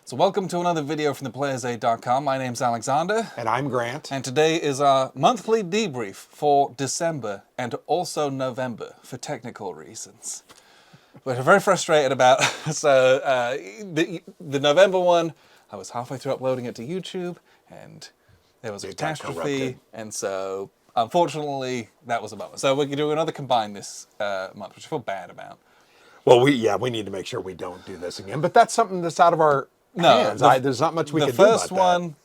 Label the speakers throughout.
Speaker 1: So welcome to another video from theplayersaid.com. My name's Alexander.
Speaker 2: And I'm Grant.
Speaker 1: And today is our monthly debrief for December and also November for technical reasons. We're very frustrated about, so the November one, I was halfway through uploading it to YouTube and there was a catastrophe. And so unfortunately that was a bummer. So we're going to do another combine this month, which I feel bad about.
Speaker 2: Well, we need to make sure we don't do this again. But that's something that's out of our hands. There's not much we can do about that. The first one,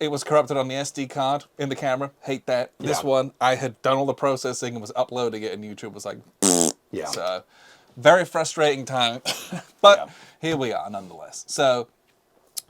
Speaker 1: it was corrupted on the SD card in the camera. Hate that. Yeah. This one, I had done all the processing and was uploading it, and YouTube was like,
Speaker 2: yeah.
Speaker 1: So, very frustrating time. But here we are, nonetheless. So,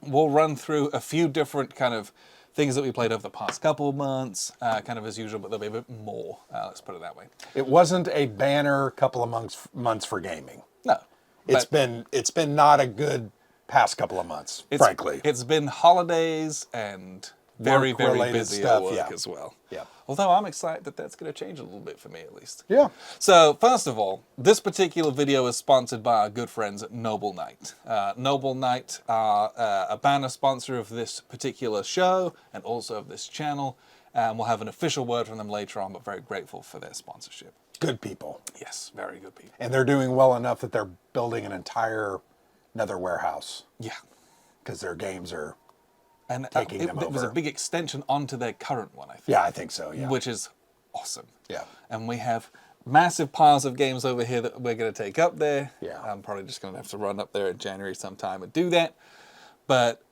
Speaker 1: we'll run through a few different kind of things that we played over the past couple of months, kind of as usual, but there'll be a bit more. Let's put it that way.
Speaker 2: It wasn't a banner couple of months for gaming.
Speaker 1: No.
Speaker 2: It's been not a good past couple of months, frankly.
Speaker 1: It's been holidays and very busy at work as well.
Speaker 2: Yeah.
Speaker 1: Although I'm excited that that's going to change a little bit for me at least.
Speaker 2: Yeah.
Speaker 1: So first of all, this particular video is sponsored by our good friends at Noble Knight. Noble Knight are a banner sponsor of this particular show and also of this channel. We'll have an official word from them later on, but very grateful for their sponsorship.
Speaker 2: Good people.
Speaker 1: Yes, very good people.
Speaker 2: And they're doing well enough that they're building an entire nether warehouse.
Speaker 1: Yeah.
Speaker 2: Because their games are
Speaker 1: taking them over. It was a big extension onto their current one, I think.
Speaker 2: Yeah, I think so, yeah.
Speaker 1: Which is awesome.
Speaker 2: Yeah.
Speaker 1: And we have massive piles of games over here that we're going to take up there.
Speaker 2: Yeah.
Speaker 1: I'm probably just going to have to run up there in January sometime and do that. But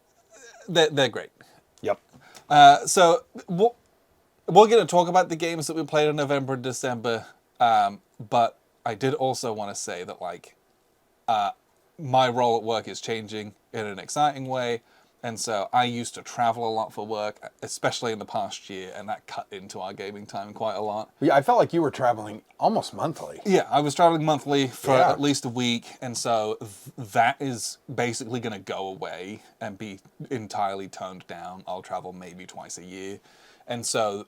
Speaker 1: they're great.
Speaker 2: Yep.
Speaker 1: So we're going to talk about the games that we played in November and December. But I did also want to say that, like, my role at work is changing in an exciting way. And so I used to travel a lot for work, especially in the past year, and that cut into our gaming time quite a lot.
Speaker 2: Yeah, I felt like you were traveling almost monthly.
Speaker 1: Yeah, I was traveling monthly for at least a week, and so that is basically going to go away and be entirely toned down. I'll travel maybe twice a year. And so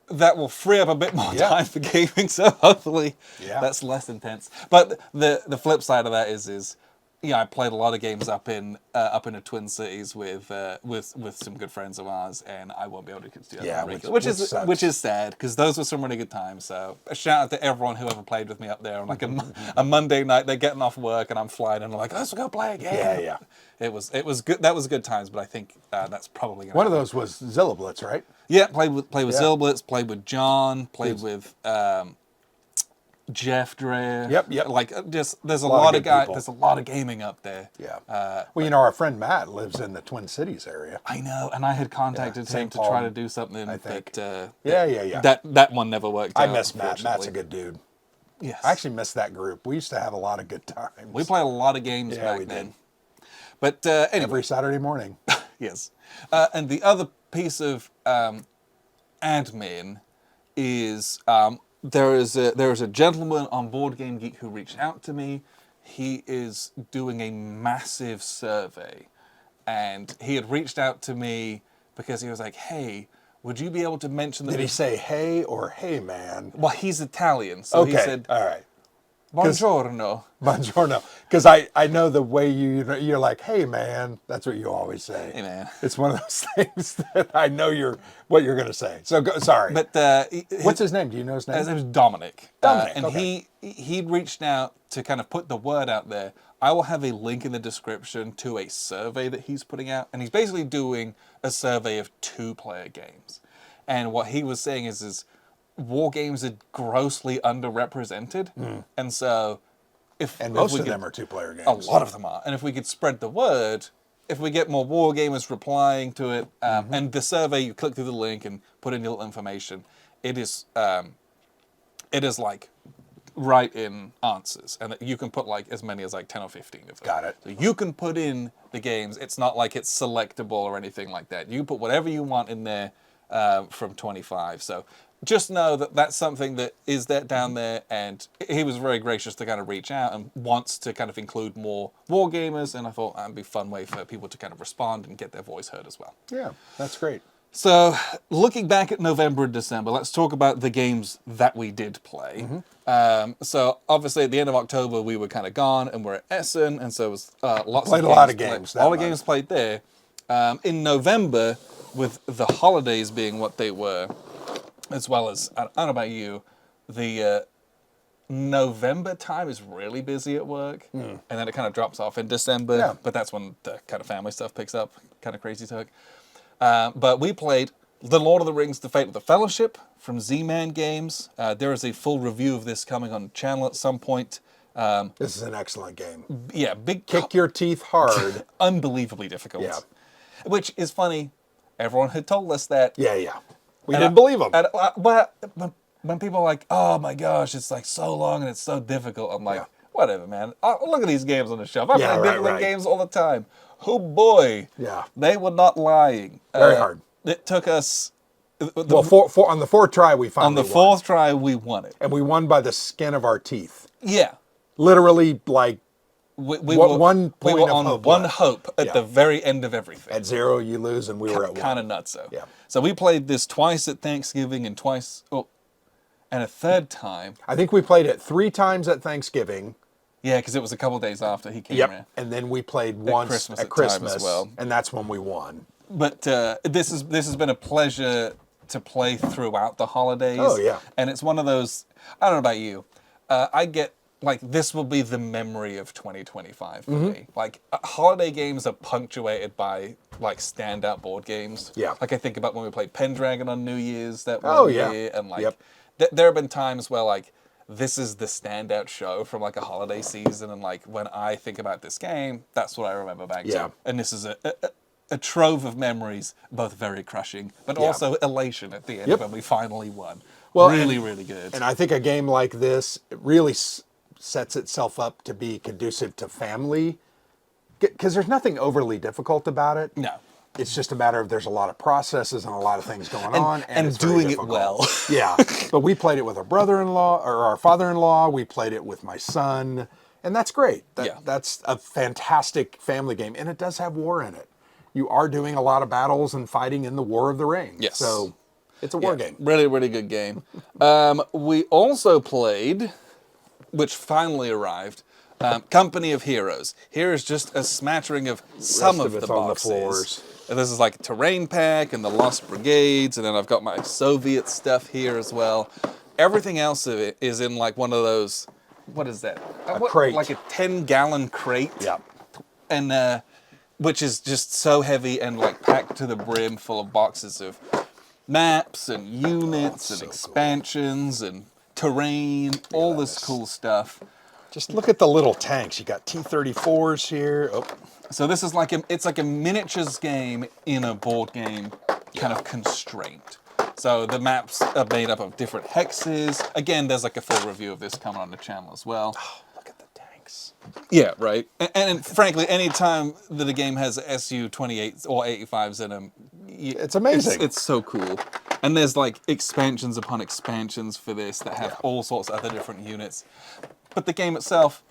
Speaker 1: that will free up a bit more time for gaming, so hopefully that's less intense. But the flip side of that is I played a lot of games up in the Twin Cities with some good friends of ours, and I won't be able to do that regularly, which is sad because those were some really good times. So a shout out to everyone who ever played with me up there on like a Monday night. They're getting off work and I'm flying and I'm like, let's go play a game.
Speaker 2: Yeah.
Speaker 1: It was good. That was good times, but I think that's probably gonna
Speaker 2: one of those was Zillablitz, right?
Speaker 1: Yeah, played with Zillablitz, played with John, played with Jeff Dreher.
Speaker 2: Yep.
Speaker 1: Like, there's a lot of guys. There's a lot of gaming up there.
Speaker 2: Yeah. Well, our friend Matt lives in the Twin Cities area.
Speaker 1: I know, and I had contacted him to try to do something.
Speaker 2: I think.
Speaker 1: That one never worked out.
Speaker 2: I miss Matt. Matt's a good dude.
Speaker 1: Yes.
Speaker 2: I actually miss that group. We used to have a lot of good times.
Speaker 1: We played a lot of games back then. But anyway.
Speaker 2: Every Saturday morning.
Speaker 1: Yes. And the other piece of admin is there is a gentleman on BoardGameGeek who reached out to me. He is doing a massive survey, and he had reached out to me because he was like, "Hey, would you be able to mention that?"
Speaker 2: Did he say "hey" or "hey, man"?
Speaker 1: Well, he's Italian, so he said,
Speaker 2: "All right,
Speaker 1: buongiorno."
Speaker 2: Buongiorno, because I know the way you're like, "Hey, man." That's what you always say.
Speaker 1: Hey, man.
Speaker 2: It's one of those things that I know what you're going to say. So sorry.
Speaker 1: But
Speaker 2: what's his name? Do you know his name?
Speaker 1: His name is Dominic.
Speaker 2: Dominic,
Speaker 1: and he'd reached out to kind of put the word out there. I will have a link in the description to a survey that he's putting out, and he's basically doing a survey of 2-player games. And what he was saying is war games are grossly underrepresented, and so
Speaker 2: most of them are 2-player games.
Speaker 1: A lot of them are, and if we could spread the word, if we get more war gamers replying to it, and the survey, you click through the link and put in your little information, it is like write in answers, and you can put like as many as like 10 or 15 of them.
Speaker 2: Got it.
Speaker 1: So you can put in the games. It's not like it's selectable or anything like that. You put whatever you want in there from 25. So just know that that's something that is down there, and he was very gracious to kind of reach out and wants to kind of include more war gamers, and I thought that'd be a fun way for people to kind of respond and get their voice heard as well.
Speaker 2: Yeah, that's great.
Speaker 1: So, looking back at November and December, let's talk about the games that we did play. So, obviously, at the end of October, we were kind of gone, and we're at Essen, and so it was
Speaker 2: Played a lot of games.
Speaker 1: A lot of games played there. In November, with the holidays being what they were, as well as, I don't know about you, the November time is really busy at work, and then it kind of drops off in December, but that's when the kind of family stuff picks up, kind of crazy talk. But we played The Lord of the Rings, The Fate of the Fellowship from Z-Man Games. There is a full review of this coming on the channel at some point.
Speaker 2: This is an excellent game.
Speaker 1: Yeah, big...
Speaker 2: Kick your teeth hard.
Speaker 1: Unbelievably difficult.
Speaker 2: Yeah.
Speaker 1: Which is funny. Everyone had told us that.
Speaker 2: Yeah. We didn't believe them.
Speaker 1: But when people are like, oh my gosh, it's like so long and it's so difficult, I'm like, whatever, man. Look at these games on the shelf. I play difficult games all the time. Oh boy.
Speaker 2: Yeah.
Speaker 1: They were not lying.
Speaker 2: Very hard.
Speaker 1: It took us...
Speaker 2: Well, on the fourth try, we finally won.
Speaker 1: On the fourth try, we won it.
Speaker 2: And we won by the skin of our teeth.
Speaker 1: Yeah.
Speaker 2: Literally, like,
Speaker 1: we were on one
Speaker 2: left.
Speaker 1: hope at the very end of everything.
Speaker 2: At 0, you lose, and we were at 1.
Speaker 1: Kind of nutso.
Speaker 2: Yeah.
Speaker 1: So we played this twice at Thanksgiving and and a third time.
Speaker 2: I think we played it 3 times at Thanksgiving.
Speaker 1: Yeah, because it was a couple of days after he came in.
Speaker 2: And then we played once at Christmas
Speaker 1: as well.
Speaker 2: And that's when we won.
Speaker 1: But this has been a pleasure to play throughout the holidays.
Speaker 2: Oh, yeah.
Speaker 1: And it's one of those, I don't know about you, I get, like, this will be the memory of 2025 for me. Like, holiday games are punctuated by, like, standout board games.
Speaker 2: Yeah.
Speaker 1: Like, I think about when we played Pendragon on New Year's that one year. And, like, there have been times where, like, this is the standout show from, like, a holiday season. And, like, when I think about this game, that's what I remember back to. And this is a trove of memories, both very crushing, but also elation at the end when we finally won. Well, really good.
Speaker 2: And I think a game like this really sets itself up to be conducive to family, because there's nothing overly difficult about it.
Speaker 1: No.
Speaker 2: It's just a matter of there's a lot of processes and a lot of things going on.
Speaker 1: And doing it well.
Speaker 2: Yeah. But we played it with our brother-in-law, or our father-in-law. We played it with my son. And that's great. That's a fantastic family game. And it does have war in it. You are doing a lot of battles and fighting in the War of the Ring.
Speaker 1: Yes.
Speaker 2: So it's a war game.
Speaker 1: Really good game. We also played, which finally arrived, Company of Heroes. Here is just a smattering of some of the boxes.
Speaker 2: On the floors.
Speaker 1: And this is like Terrain Pack and the Lost Brigades, and then I've got my Soviet stuff here as well. Everything else of it is in like one of those, what is that?
Speaker 2: A crate.
Speaker 1: Like a 10-gallon crate.
Speaker 2: Yeah.
Speaker 1: And which is just so heavy and like packed to the brim full of boxes of maps and units and expansions and terrain, all this cool stuff.
Speaker 2: Just look at the little tanks. You got T-34s here. Oh.
Speaker 1: So this is like it's like a miniatures game in a board game kind of constraint. So the maps are made up of different hexes. Again, there's like a full review of this coming on the channel as well.
Speaker 2: Oh, look at the tanks.
Speaker 1: Yeah, right. And frankly, anytime that a game has Su-28s or 85s in them,
Speaker 2: it's amazing.
Speaker 1: It's so cool. And there's like expansions upon expansions for this that have all sorts of other different units. But the game itself,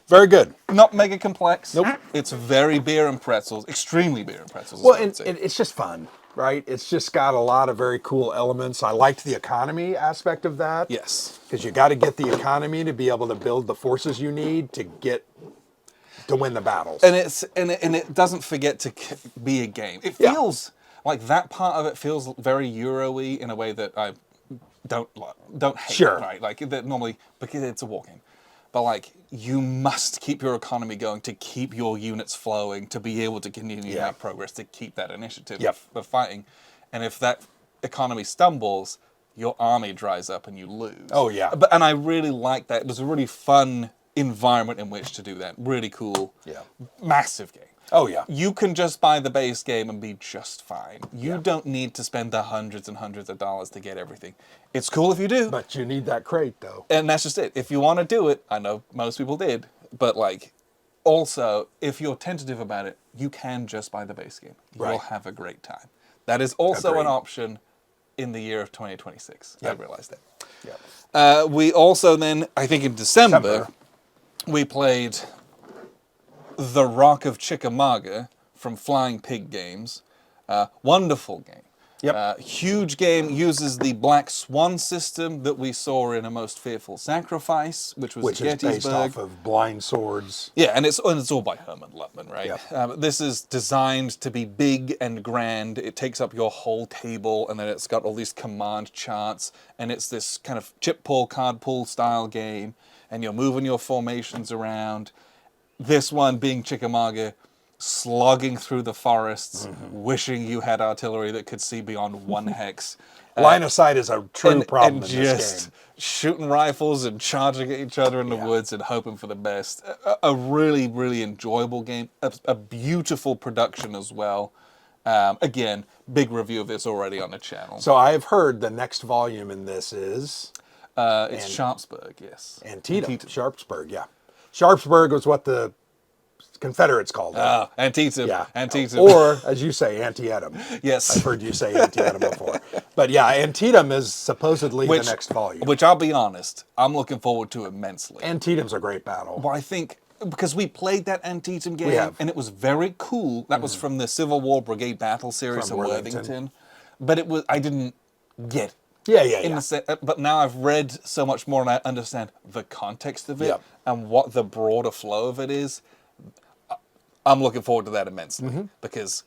Speaker 2: very good.
Speaker 1: Not mega complex.
Speaker 2: Nope.
Speaker 1: It's very beer and pretzels, extremely beer and pretzels.
Speaker 2: Well, and it's just fun, right? It's just got a lot of very cool elements. I liked the economy aspect of that.
Speaker 1: Yes.
Speaker 2: Because you got to get the economy to be able to build the forces you need to win the battles.
Speaker 1: And it doesn't forget to be a game. It feels like that part of it feels very Euro-y in a way that I don't hate.
Speaker 2: Sure.
Speaker 1: Right? Like that normally, because it's a war game. But like, you must keep your economy going to keep your units flowing, to be able to continue that progress, to keep that initiative of fighting. And if that economy stumbles, your army dries up and you lose.
Speaker 2: Oh, yeah.
Speaker 1: And I really liked that. It was a really fun environment in which to do that. Really cool.
Speaker 2: Yeah.
Speaker 1: Massive game.
Speaker 2: Oh, yeah.
Speaker 1: You can just buy the base game and be just fine. You don't need to spend the hundreds and hundreds of dollars to get everything. It's cool if you do.
Speaker 2: But you need that crate, though.
Speaker 1: And that's just it. If you want to do it, I know most people did, but like, also, if you're tentative about it, you can just buy the base game. You'll have a great time. That is also an option in the year of 2026. I realized that.
Speaker 2: Yep.
Speaker 1: We also then, I think in December, we played The Rock of Chickamauga from Flying Pig Games. Wonderful game.
Speaker 2: Yep.
Speaker 1: Huge game, uses the Black Swan system that we saw in A Most Fearful Sacrifice, which was
Speaker 2: Which is based off of Blind Swords.
Speaker 1: Yeah, and it's all by Herman Lutman, right?
Speaker 2: Yep.
Speaker 1: This is designed to be big and grand. It takes up your whole table, and then it's got all these command charts, and it's this kind of chip pull, card pull style game, and you're moving your formations around. This one being Chickamauga, slogging through the forests, wishing you had artillery that could see beyond one hex.
Speaker 2: Line of sight is a true problem
Speaker 1: and
Speaker 2: in
Speaker 1: just
Speaker 2: this game.
Speaker 1: shooting rifles and charging at each other in the woods and hoping for the best. A really, really enjoyable game. A beautiful production as well. Again, big review of this already on the channel.
Speaker 2: So I've heard the next volume in this is...
Speaker 1: it's Sharpsburg, yes.
Speaker 2: Antietam. Sharpsburg, yeah. Sharpsburg was what the Confederates called it.
Speaker 1: Antietam.
Speaker 2: Yeah.
Speaker 1: Antietam.
Speaker 2: Or, as you say, Antietam.
Speaker 1: Yes.
Speaker 2: I've heard you say Antietam before. But yeah, Antietam is supposedly the next volume.
Speaker 1: Which, I'll be honest, I'm looking forward to immensely.
Speaker 2: Antietam's a great battle.
Speaker 1: Well, I think, because we played that Antietam game,
Speaker 2: We have.
Speaker 1: and it was very cool. That was from the Civil War Brigade Battle Series
Speaker 2: From
Speaker 1: in Worthington. But I didn't get it.
Speaker 2: Yeah.
Speaker 1: But now I've read so much more and I understand the context of it
Speaker 2: Yep.
Speaker 1: and what the broader flow of it is. I'm looking forward to that immensely because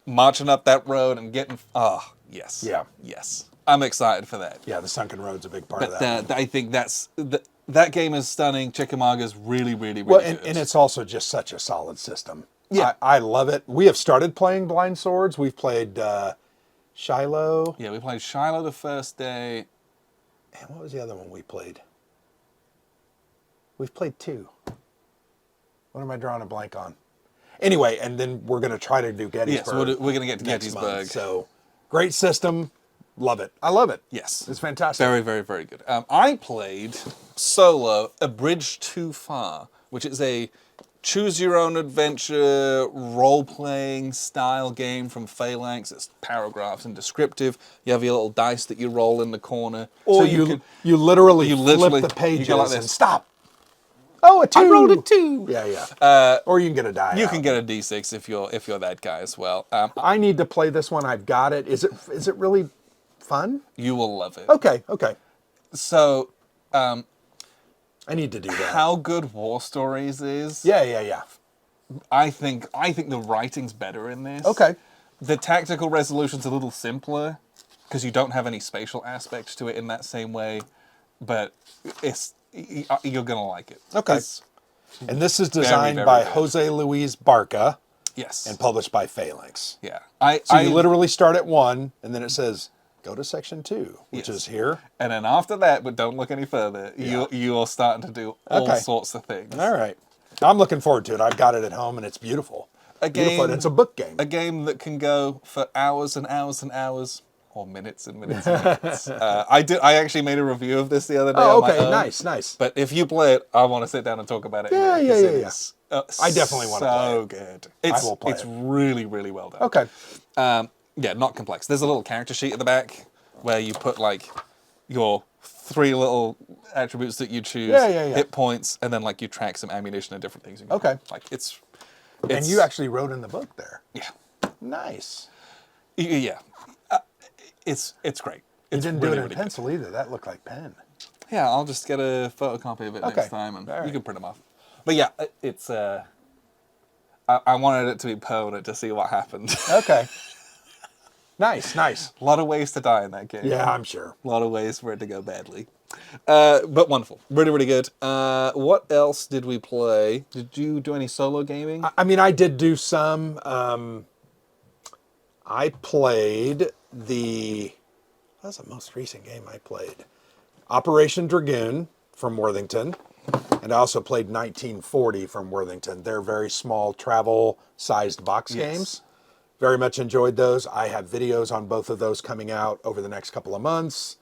Speaker 1: marching up that road and getting... Oh, yes.
Speaker 2: Yeah.
Speaker 1: Yes. I'm excited for that.
Speaker 2: Yeah, the Sunken Road's a big part of
Speaker 1: But
Speaker 2: that.
Speaker 1: I think that game is stunning. Chickamauga's really, really, really
Speaker 2: Well,
Speaker 1: good.
Speaker 2: and it's also just such a solid system.
Speaker 1: Yeah.
Speaker 2: I love it. We have started playing Blind Swords. We've played Shiloh.
Speaker 1: Yeah, we played Shiloh the first day.
Speaker 2: And what was the other one we played? We've played two. What am I drawing a blank on? Anyway, and then we're going to try to do Gettysburg.
Speaker 1: Yes, we're going to get to
Speaker 2: next
Speaker 1: Gettysburg.
Speaker 2: month. So, great system. Love it. I love it.
Speaker 1: Yes.
Speaker 2: It's fantastic.
Speaker 1: Very, very, very good. I played solo A Bridge Too Far, which is a choose-your-own-adventure role-playing style game from Phalanx. It's paragraphs and descriptive. You have your little dice that you roll in the corner.
Speaker 2: Or so you literally flip the pages
Speaker 1: you go like this.
Speaker 2: and stop. Oh, a 2.
Speaker 1: I rolled a 2.
Speaker 2: Yeah. Or you can get a die.
Speaker 1: You can get a D6 if you're that guy as well.
Speaker 2: I need to play this one. I've got it. Is it really fun?
Speaker 1: You will love it.
Speaker 2: Okay.
Speaker 1: So,
Speaker 2: I need to do that.
Speaker 1: how good War Stories is.
Speaker 2: Yeah.
Speaker 1: I think the writing's better in this.
Speaker 2: Okay.
Speaker 1: The tactical resolution's a little simpler because you don't have any spatial aspects to it in that same way, but you're gonna like it.
Speaker 2: Okay. And this is designed
Speaker 1: very
Speaker 2: by
Speaker 1: good.
Speaker 2: Jose Luis Barca
Speaker 1: Yes.
Speaker 2: and published by Phalanx.
Speaker 1: Yeah.
Speaker 2: So you literally start at 1, and then it says, go to section 2, which is here.
Speaker 1: And then after that, but don't look any further, you're starting to do all sorts of things.
Speaker 2: All right. I'm looking forward to it. I've got it at home, and it's beautiful. Beautiful. And it's a book game.
Speaker 1: A game that can go for hours and hours and hours, or minutes and minutes and minutes. I actually made a review of this the other day.
Speaker 2: Oh,
Speaker 1: on my
Speaker 2: okay.
Speaker 1: own.
Speaker 2: Nice.
Speaker 1: But if you play it, I want to sit down and talk about it.
Speaker 2: Yeah.
Speaker 1: Is,
Speaker 2: I definitely want to play it.
Speaker 1: So good. I will play it. It's really, really well done.
Speaker 2: Okay.
Speaker 1: Yeah, not complex. There's a little character sheet at the back where you put like your 3 little attributes that you choose, hit points, and then like you track some ammunition and different things.
Speaker 2: Okay.
Speaker 1: Like it's
Speaker 2: And you actually wrote in the book there.
Speaker 1: Yeah.
Speaker 2: Nice.
Speaker 1: Yeah. It's great.
Speaker 2: You
Speaker 1: It's
Speaker 2: didn't
Speaker 1: really,
Speaker 2: do it in
Speaker 1: really
Speaker 2: pencil either. That looked like pen.
Speaker 1: good. Yeah, I'll just get a photocopy of it next time, and you can print them off. But yeah, it's I wanted it to be permanent to see what happened.
Speaker 2: Okay. Nice.
Speaker 1: A lot of ways to die in that game.
Speaker 2: Yeah, I'm sure.
Speaker 1: A lot of ways for it to go badly. But wonderful. Really, really good. What else did we play? Did you do any solo gaming?
Speaker 2: I mean, I did do some. I played that's the most recent game I played. Operation Dragoon from Worthington. And I also played 1940 from Worthington. They're very small travel-sized box games. Very much enjoyed those. I have videos on both of those coming out over the next couple of months.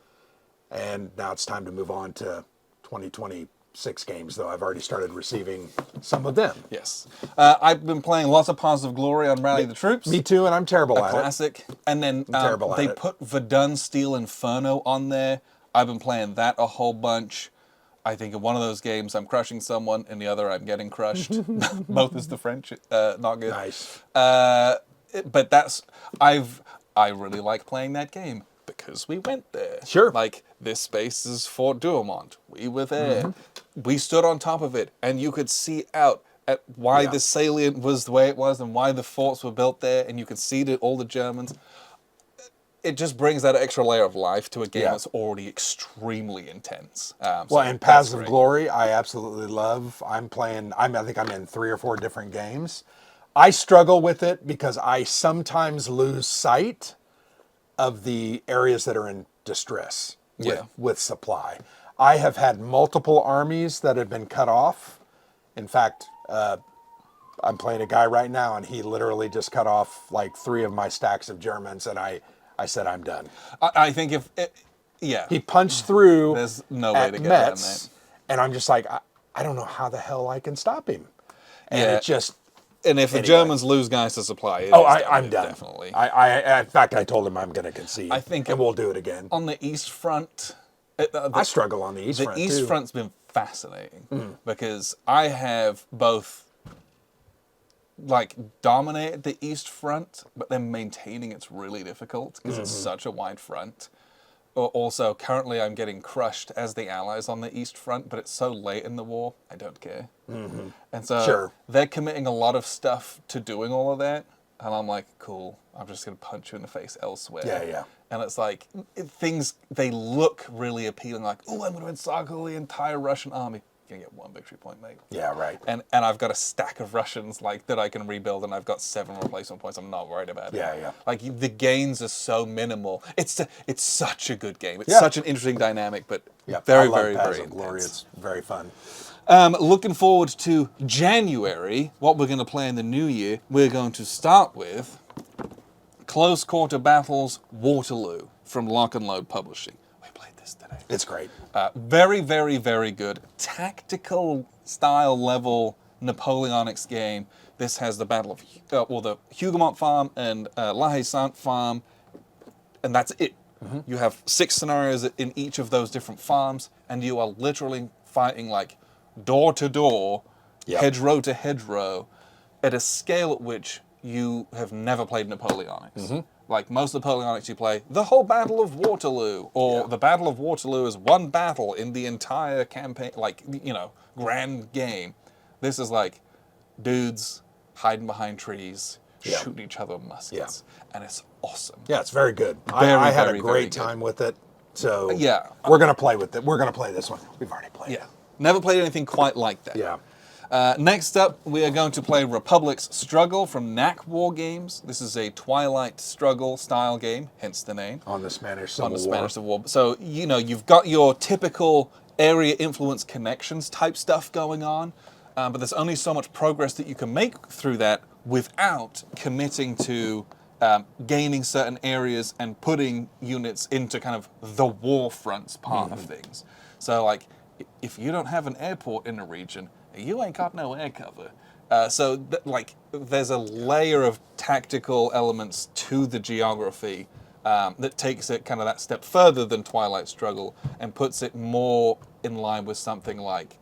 Speaker 2: And now it's time to move on to 2026 games, though I've already started receiving some of them.
Speaker 1: Yes. I've been playing lots of Paths of Glory on Rally the Troops.
Speaker 2: Me too, and I'm terrible at
Speaker 1: Classic. And then they put Verdun Steel Inferno on there. I've been playing that a whole bunch. I think in one of those games I'm crushing someone, in the other I'm getting crushed. Both is the French, not good.
Speaker 2: Nice.
Speaker 1: But that's I've I really like playing that game because we went there.
Speaker 2: Sure.
Speaker 1: Like, this space is Fort Douaumont. We were there. We stood on top of it, and you could see out at why the salient was the way it was and why the forts were built there, and you could see all the Germans. It just brings that extra layer of life to a game that's already extremely intense.
Speaker 2: And Paths of Glory, I absolutely love. I think I'm in 3 or 4 different games. I struggle with it because I sometimes lose sight of the areas that are in distress with supply. I have had multiple armies that have been cut off. In fact, I'm playing a guy right now, and he literally just cut off like 3 of my stacks of Germans, and I said, I'm done.
Speaker 1: I think
Speaker 2: he punched through.
Speaker 1: There's no way to get
Speaker 2: Metz,
Speaker 1: around that.
Speaker 2: And I'm just like, I don't know how the hell I can stop him. And it just.
Speaker 1: And if the Germans lose guys to supply,
Speaker 2: I'm done.
Speaker 1: Definitely.
Speaker 2: In fact, I told him I'm going to concede.
Speaker 1: I think,
Speaker 2: and we'll do it again.
Speaker 1: On the East Front,
Speaker 2: I struggle on the East Front.
Speaker 1: The East Front's been fascinating because I have both dominated the East Front, but then maintaining it's really difficult because it's such a wide front. Also, currently I'm getting crushed as the Allies on the East Front, but it's so late in the war, I don't care. And so they're committing a lot of stuff to doing all of that, and I'm like, cool, I'm just going to punch you in the face elsewhere.
Speaker 2: Yeah.
Speaker 1: And it's like, they look really appealing, like, oh, I'm going to encircle the entire Russian army. You're going to get 1 victory point, mate.
Speaker 2: Yeah, right.
Speaker 1: And I've got a stack of Russians that I can rebuild, and I've got 7 replacement points. I'm not worried about it.
Speaker 2: Yeah.
Speaker 1: Like, the gains are so minimal. It's such a good game. It's such an interesting dynamic, but very, very, very
Speaker 2: Glory. It's very fun.
Speaker 1: Looking forward to January, what we're going to play in the new year. We're going to start with Close Quarter Battles Waterloo from Lock and Load Publishing. We played this today.
Speaker 2: It's great.
Speaker 1: Very, very, very good. Tactical style level Napoleonics game. This has the Battle of, the Hougoumont farm and La Haye-Sainte farm, and that's it. You have 6 scenarios in each of those different farms, and you are literally fighting like door to door, hedgerow to hedgerow, at a scale at which you have never played Napoleonics. Like most Napoleonics you play, the whole Battle of Waterloo, or the Battle of Waterloo is one battle in the entire campaign, grand game. This is like dudes hiding behind trees, shooting each other with muskets, and it's awesome.
Speaker 2: Yeah, it's very good. I had a great time with it, so we're going to play with it. We're going to play this one. We've already played it.
Speaker 1: Never played anything quite like that. Next up, we are going to play Republic's Struggle from NAC Wargames. This is a Twilight Struggle style game, hence the name.
Speaker 2: On the Spanish Civil War.
Speaker 1: Spanish Civil War. So, you've got your typical area influence connections type stuff going on, but there's only so much progress that you can make through that without committing to gaining certain areas and putting units into kind of the war fronts part of things. So, if you don't have an airport in a region, you ain't got no air cover. There's a layer of tactical elements to the geography that takes it kind of that step further than Twilight Struggle and puts it more in line with something like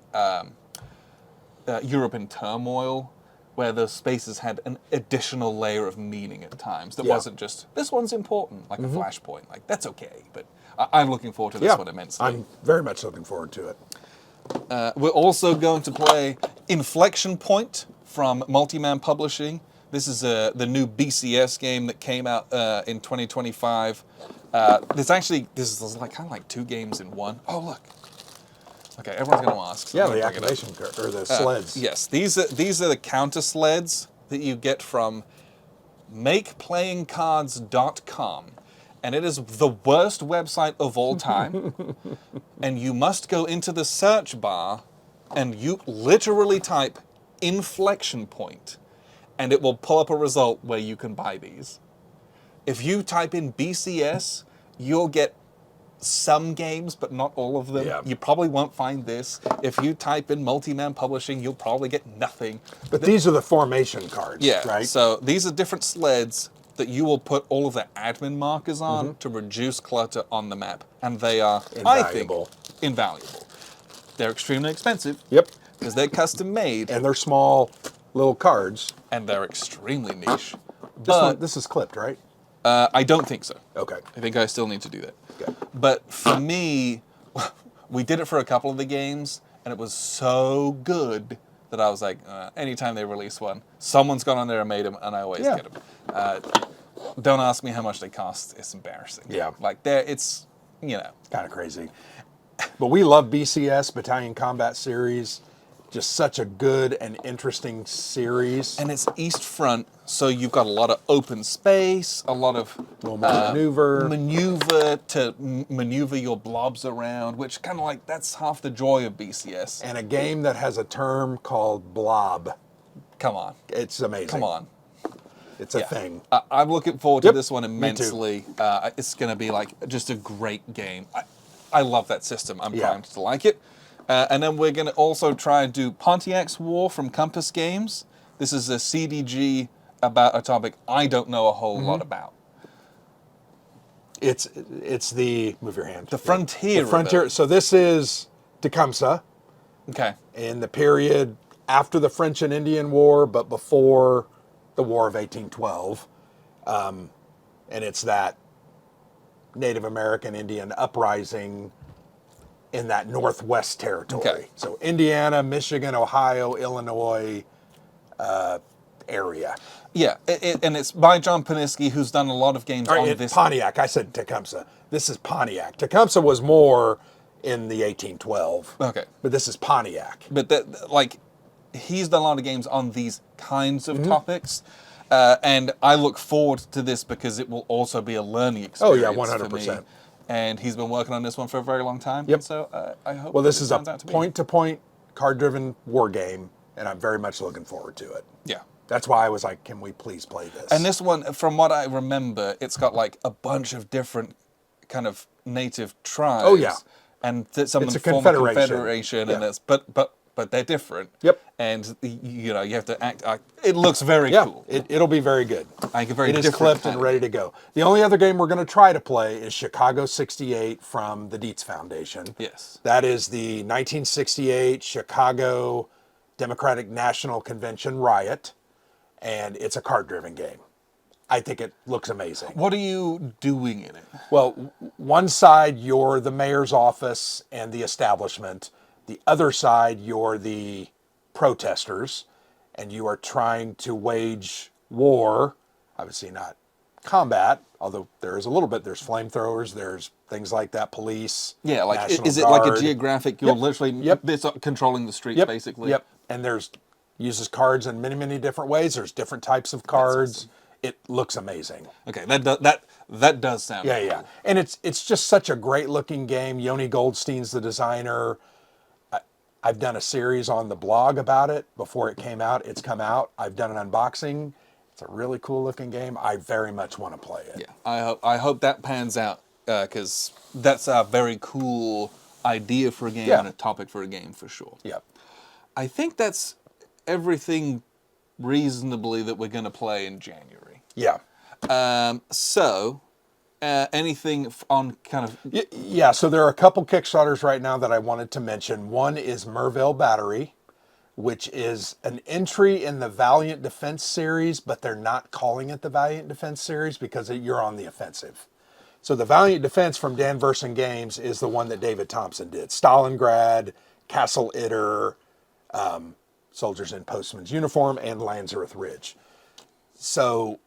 Speaker 1: Europe in Turmoil, where those spaces had an additional layer of meaning at times that wasn't just, this one's important, like a flashpoint. Like, that's okay, but I'm looking forward to this one immensely.
Speaker 2: I'm very much looking forward to it.
Speaker 1: We're also going to play Inflection Point from Multiman Publishing. This is the new BCS game that came out in 2025. This is like 2 games in one. Oh, look. Okay, everyone's going to ask. So
Speaker 2: the activation or the sleds.
Speaker 1: Yes, these are the counter sleds that you get from MakePlayingCards.com. And it is the worst website of all time. And you must go into the search bar and you literally type Inflection Point, and it will pull up a result where you can buy these. If you type in BCS, you'll get some games, but not all of them.
Speaker 2: Yeah.
Speaker 1: You probably won't find this. If you type in Multiman Publishing, you'll probably get nothing.
Speaker 2: But these are the formation cards, right?
Speaker 1: So these are different sleds that you will put all of the admin markers on to reduce clutter on the map. And they are,
Speaker 2: invaluable.
Speaker 1: I think, invaluable. They're extremely expensive.
Speaker 2: Yep.
Speaker 1: Because they're custom made.
Speaker 2: And they're small little cards.
Speaker 1: And they're extremely niche.
Speaker 2: This is clipped, right?
Speaker 1: I don't think so.
Speaker 2: Okay.
Speaker 1: I think I still need to do that.
Speaker 2: Okay.
Speaker 1: But for me, we did it for a couple of the games, and it was so good that I was like, anytime they release one, someone's gone on there and made them, and I always get them. Don't ask me how much they cost. It's embarrassing.
Speaker 2: Yeah.
Speaker 1: Like, it's, you know.
Speaker 2: Kind of crazy. But we love BCS, Battalion Combat Series. Just such a good and interesting series.
Speaker 1: And it's East Front, so you've got a lot of open space, a lot of maneuver to maneuver your blobs around, which kind of like, that's half the joy of BCS.
Speaker 2: And a game that has a term called blob.
Speaker 1: Come on.
Speaker 2: It's amazing.
Speaker 1: Come on.
Speaker 2: It's a thing.
Speaker 1: I'm looking forward to this one immensely.
Speaker 2: Me too.
Speaker 1: It's going to be like just a great game. I love that system. I'm primed to like it. And then we're going to also try and do Pontiac's War from Compass Games. This is a CDG about a topic I don't know a whole lot about.
Speaker 2: It's the, move your hand.
Speaker 1: The frontier.
Speaker 2: The frontier. So this is Tecumseh.
Speaker 1: Okay.
Speaker 2: In the period after the French and Indian War, but before the War of 1812. And it's that Native American Indian uprising in that Northwest territory.
Speaker 1: Okay.
Speaker 2: So Indiana, Michigan, Ohio, Illinois area.
Speaker 1: Yeah, and it's by John Paniski, who's done a lot of games on this.
Speaker 2: Pontiac. I said Tecumseh. This is Pontiac. Tecumseh was more in the 1812.
Speaker 1: Okay.
Speaker 2: But this is Pontiac.
Speaker 1: But he's done a lot of games on these kinds of topics. And I look forward to this because it will also be a learning experience.
Speaker 2: Oh, yeah, 100%.
Speaker 1: For me. And he's been working on this one for a very long time.
Speaker 2: Yep.
Speaker 1: And so I hope.
Speaker 2: Well, this is a point-to-point, card-driven war game, and I'm very much looking forward to it.
Speaker 1: Yeah.
Speaker 2: That's why I was like, can we please play this?
Speaker 1: And this one, from what I remember, it's got like a bunch of different kind of native tribes.
Speaker 2: Oh, yeah.
Speaker 1: And some of them
Speaker 2: a
Speaker 1: form a confederation, and it's but they're different.
Speaker 2: Yep.
Speaker 1: And you have to act. It looks very cool.
Speaker 2: It'll be very good.
Speaker 1: It
Speaker 2: is clipped and ready to go. The only other game we're going to try to play is Chicago 68 from the Dietz Foundation.
Speaker 1: Yes.
Speaker 2: That is the 1968 Chicago Democratic National Convention riot, and it's a card-driven game. I think it looks amazing.
Speaker 1: What are you doing in it?
Speaker 2: Well, one side, you're the mayor's office and the establishment. The other side, you're the protesters, and you are trying to wage war, obviously not combat, although there is a little bit. There's flamethrowers, there's things like that, police.
Speaker 1: Yeah, like,
Speaker 2: National
Speaker 1: is it
Speaker 2: Guard.
Speaker 1: like a geographic, you're literally controlling the streets, basically?
Speaker 2: Yep, and uses cards in many, many different ways. There's different types of cards. Awesome. It looks amazing.
Speaker 1: Okay, that does sound cool.
Speaker 2: Yeah. And it's just such a great looking game. Yoni Goldstein's the designer. I've done a series on the blog about it before it came out. It's come out. I've done an unboxing. It's a really cool looking game. I very much want to play it.
Speaker 1: Yeah, I hope that pans out because that's a very cool idea for a game and a topic for a game for sure.
Speaker 2: Yep.
Speaker 1: I think that's everything reasonably that we're going to play in January.
Speaker 2: Yeah.
Speaker 1: Anything on kind of...
Speaker 2: Yeah, so there are a couple Kickstarters right now that I wanted to mention. One is Merville Battery, which is an entry in the Valiant Defense series, but they're not calling it the Valiant Defense series because you're on the offensive. So the Valiant Defense from Dan Versen Games is the one that David Thompson did. Stalingrad, Castle Itter, Soldiers in Postman's Uniform, and Landsworth Ridge. So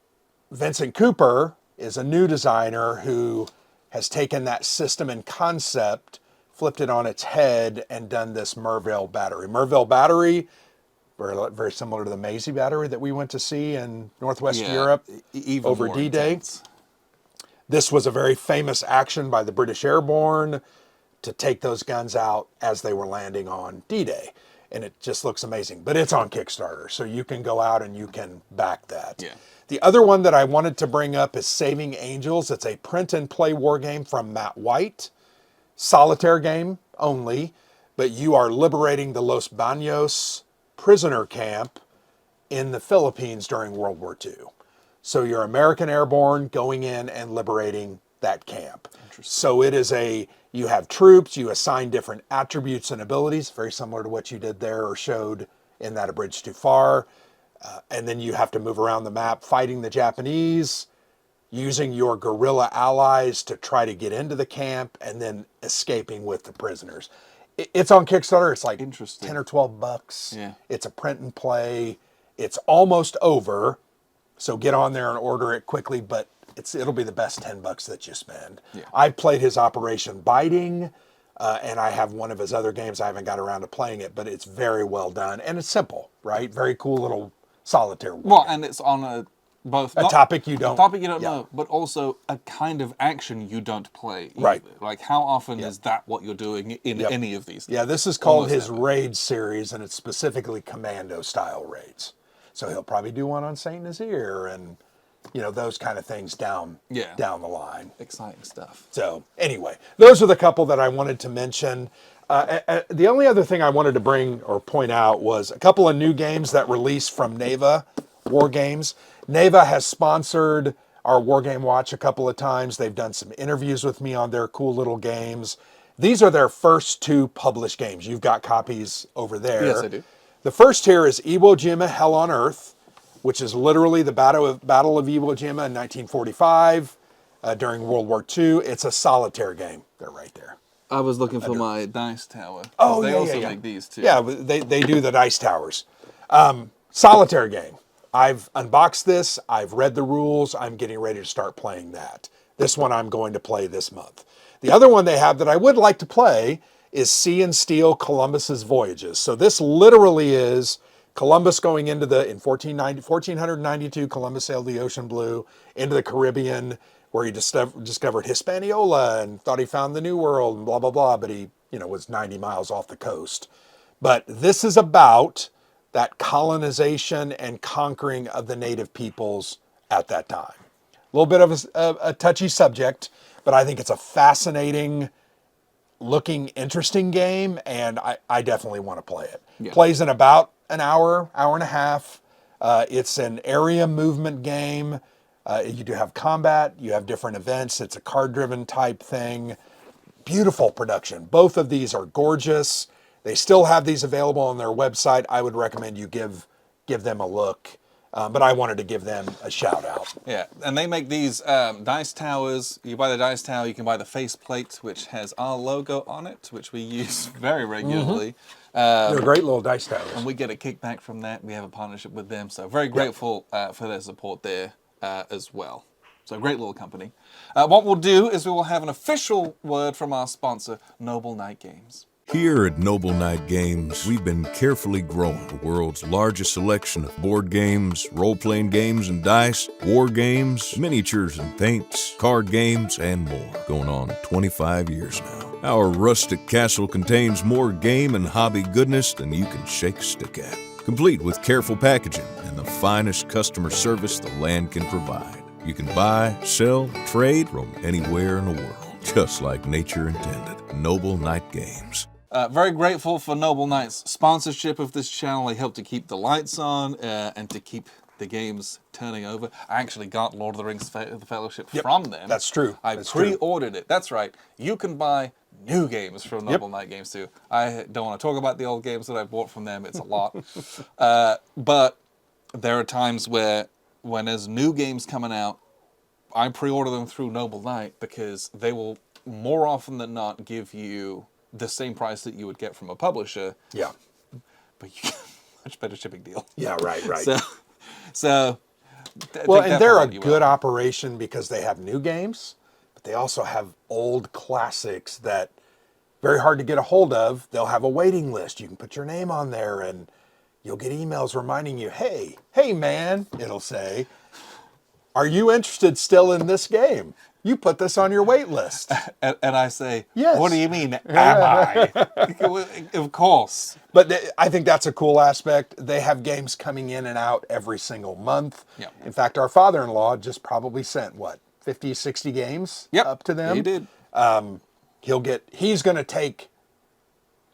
Speaker 2: Vincent Cooper is a new designer who has taken that system and concept, flipped it on its head, and done this Merville Battery. Merville Battery, very, very similar to the Maisie Battery that we went to see in Northwest Europe over D-Day. This was a very famous action by the British Airborne to take those guns out as they were landing on D-Day. And it just looks amazing. But it's on Kickstarter, so you can go out and you can back that.
Speaker 1: Yeah.
Speaker 2: The other one that I wanted to bring up is Saving Angels. It's a print and play war game from Matt White. Solitaire game only, but you are liberating the Los Baños prisoner camp in the Philippines during World War II. So you're American Airborne going in and liberating that camp. So it is you have troops, you assign different attributes and abilities, very similar to what you did there or showed in that A Bridge Too Far. And then you have to move around the map fighting the Japanese, using your guerrilla allies to try to get into the camp and then escaping with the prisoners. It's on Kickstarter. It's like 10 or 12 bucks.
Speaker 1: Yeah.
Speaker 2: It's a print and play. It's almost over. So get on there and order it quickly, but it'll be the best 10 bucks that you spend.
Speaker 1: Yeah.
Speaker 2: I've played his Operation Biting, and I have one of his other games. I haven't got around to playing it, but it's very well done. And it's simple, right? Very cool little solitaire game.
Speaker 1: Well, and it's on a
Speaker 2: topic you don't
Speaker 1: know, but also a kind of action you don't play either.
Speaker 2: Right.
Speaker 1: Like, how often is that what you're doing in any of these?
Speaker 2: Yeah, this is called his Raid series, and it's specifically commando-style raids. So he'll probably do one on St. Nazaire and, those kind of things down the line.
Speaker 1: Exciting stuff.
Speaker 2: So anyway, those are the couple that I wanted to mention. The only other thing I wanted to bring or point out was a couple of new games that released from NAVA, Wargames. NAVA has sponsored our Wargame Watch a couple of times. They've done some interviews with me on their cool little games. These are their first 2 published games. You've got copies over there.
Speaker 1: Yes, I do.
Speaker 2: The first here is Iwo Jima Hell on Earth, which is literally the Battle of Iwo Jima in 1945 during World War II. It's a solitaire game. They're right there.
Speaker 1: I was looking for my dice tower.
Speaker 2: Oh,
Speaker 1: they
Speaker 2: yeah,
Speaker 1: also
Speaker 2: yeah.
Speaker 1: make these too.
Speaker 2: Yeah, they do the dice towers. Solitaire game. I've unboxed this. I've read the rules. I'm getting ready to start playing that. This one I'm going to play this month. The other one they have that I would like to play is Sea and Steel Columbus's Voyages. So this literally is Columbus going into in 1492, Columbus sailed the ocean blue into the Caribbean, where he discovered Hispaniola and thought he found the New World and blah, blah, blah, but he, was 90 miles off the coast. But this is about that colonization and conquering of the native peoples at that time. A little bit of a touchy subject, but I think it's a fascinating looking, interesting game, and I definitely want to play it.
Speaker 1: Yeah.
Speaker 2: Plays in about an hour and a half. It's an area movement game. You do have combat, you have different events. It's a card-driven type thing. Beautiful production. Both of these are gorgeous. They still have these available on their website. I would recommend you give them a look. But I wanted to give them a shout out.
Speaker 1: Yeah, and they make these dice towers. You buy the dice tower, you can buy the faceplate, which has our logo on it, which we use very regularly.
Speaker 2: They're great little dice towers.
Speaker 1: And we get a kickback from that. We have a partnership with them, so very grateful for their support there as well. So great little company. What we'll do is we will have an official word from our sponsor, Noble Knight Games.
Speaker 3: Here at Noble Knight Games, we've been carefully growing the world's largest selection of board games, role-playing games and dice, war games, miniatures and paints, card games, and more, going on 25 years now. Our rustic castle contains more game and hobby goodness than you can shake a stick at, complete with careful packaging and the finest customer service the land can provide. You can buy, sell, trade from anywhere in the world, just like nature intended. Noble Knight Games.
Speaker 1: Very grateful for Noble Knight's sponsorship of this channel. They help to keep the lights on and to keep the games turning over. I actually got Lord of the Rings the Fellowship from them.
Speaker 2: That's true.
Speaker 1: I pre-ordered it. That's right. You can buy new games from Noble Knight Games too. I don't want to talk about the old games that I bought from them. It's a lot. But there are times when there's new games coming out, I pre-order them through Noble Knight because they will more often than not give you the same price that you would get from a publisher.
Speaker 2: Yeah.
Speaker 1: But you get a much better shipping deal.
Speaker 2: Yeah, right.
Speaker 1: So
Speaker 2: well, and they're a good operation because they have new games, but they also have old classics that very hard to get a hold of. They'll have a waiting list. You can put your name on there and you'll get emails reminding you, hey man, it'll say, are you interested still in this game? You put this on your wait list.
Speaker 1: And I say,
Speaker 2: yes.
Speaker 1: What do you mean, am I? Of course.
Speaker 2: But I think that's a cool aspect. They have games coming in and out every single month.
Speaker 1: Yep.
Speaker 2: In fact, our father-in-law just probably sent, 50, 60 games up to them?
Speaker 1: He did.
Speaker 2: He's going to take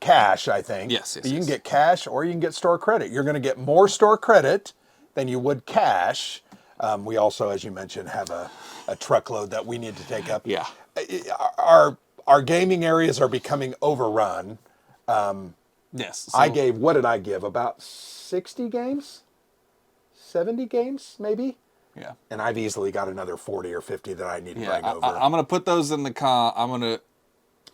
Speaker 2: cash, I think.
Speaker 1: Yes.
Speaker 2: You can get cash or you can get store credit. You're going to get more store credit than you would cash. We also, as you mentioned, have a truckload that we need to take up.
Speaker 1: Yeah.
Speaker 2: Our gaming areas are becoming overrun.
Speaker 1: Yes.
Speaker 2: So what did I give? About 60 games? 70 games, maybe?
Speaker 1: Yeah.
Speaker 2: And I've easily got another 40 or 50 that I need to bring over.
Speaker 1: I'm going to put those in the car. I'm going to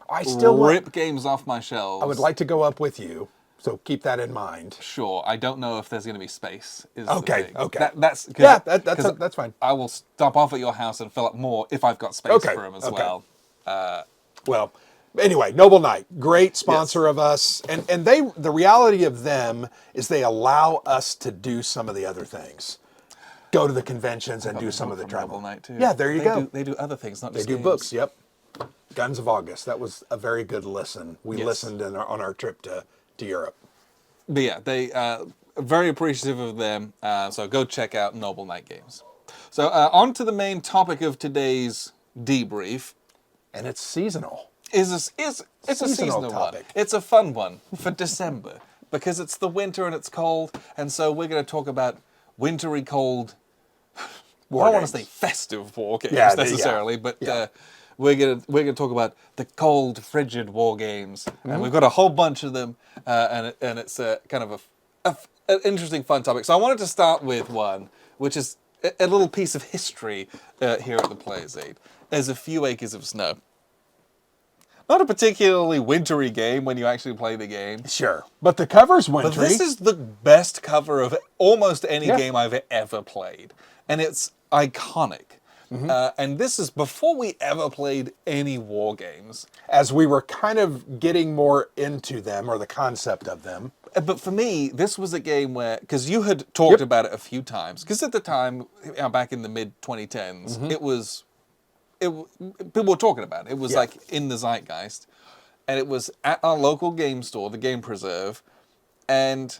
Speaker 2: I still
Speaker 1: rip games off my shelves.
Speaker 2: I would like to go up with you, so keep that in mind.
Speaker 1: Sure. I don't know if there's going to be space.
Speaker 2: Okay. That's fine.
Speaker 1: I will stop off at your house and fill up more if I've got space for them as well.
Speaker 2: Well, anyway, Noble Knight, great sponsor of us, and the reality of them is they allow us to do some of the other things. Go to the conventions and do some of the travel.
Speaker 1: Noble Knight too.
Speaker 2: Yeah, there you go.
Speaker 1: They do other things, not just
Speaker 2: They do
Speaker 1: games.
Speaker 2: books. Yep. Guns of August. That was a very good listen. We listened on our trip to Europe.
Speaker 1: But yeah, they are very appreciative of them. So go check out Noble Knight Games. So on to the main topic of today's debrief.
Speaker 2: And it's seasonal.
Speaker 1: It's a seasonal
Speaker 2: topic.
Speaker 1: one. It's a fun one for December because it's the winter and it's cold, and so we're going to talk about wintry cold. I don't want to say festive war games necessarily, but we're gonna talk about the cold, frigid war games, and we've got a whole bunch of them, and it's kind of an interesting, fun topic. So I wanted to start with one, which is a little piece of history here at the Player's Aid. There's A Few Acres of Snow. Not a particularly wintry game when you actually play the game.
Speaker 2: Sure. But the cover's wintry.
Speaker 1: But this is the best cover of almost any game I've ever played. And it's iconic. And this is before we ever played any war games.
Speaker 2: As we were kind of getting more into them, or the concept of them.
Speaker 1: But for me, this was a game where, because you had talked about it a few times, because at the time, back in the mid-2010s, people were talking about it. It was like in the zeitgeist. And it was at our local game store, the Game Preserve. And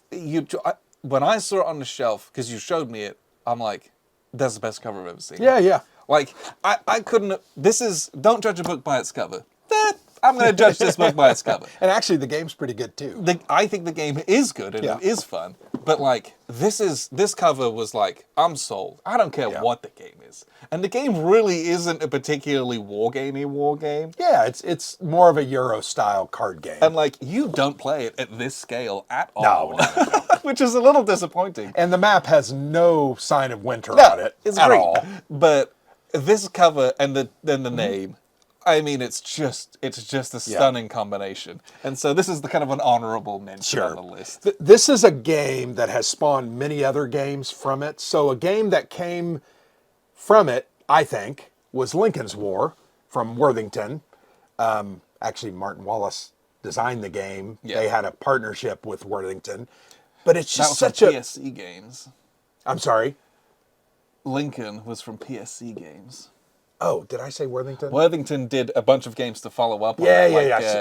Speaker 1: when I saw it on the shelf, because you showed me it, I'm like, that's the best cover I've ever seen.
Speaker 2: Yeah.
Speaker 1: Like, I couldn't, don't judge a book by its cover. I'm going to judge this book by its cover.
Speaker 2: And actually, the game's pretty good, too.
Speaker 1: I think the game is good and it is fun. But, like, this cover was like, I'm sold. I don't care what the game is. And the game really isn't a particularly war-gamey war game.
Speaker 2: Yeah, it's more of a Euro-style card game.
Speaker 1: And, like, you don't play it at this scale at all. No. Which is a little disappointing.
Speaker 2: And the map has no sign of winter on it
Speaker 1: it's
Speaker 2: at
Speaker 1: great.
Speaker 2: all.
Speaker 1: But this cover and the name, I mean, it's just a stunning combination. And so this is the kind of an honorable mention on the list.
Speaker 2: This is a game that has spawned many other games from it. So a game that came from it, I think, was Lincoln's War from Worthington. Actually, Martin Wallace designed the game. Yeah. They had a partnership with Worthington. But it's just such a
Speaker 1: PSC Games.
Speaker 2: I'm sorry?
Speaker 1: Lincoln was from PSC Games.
Speaker 2: Oh, did I say Worthington?
Speaker 1: Worthington did a bunch of games to follow up on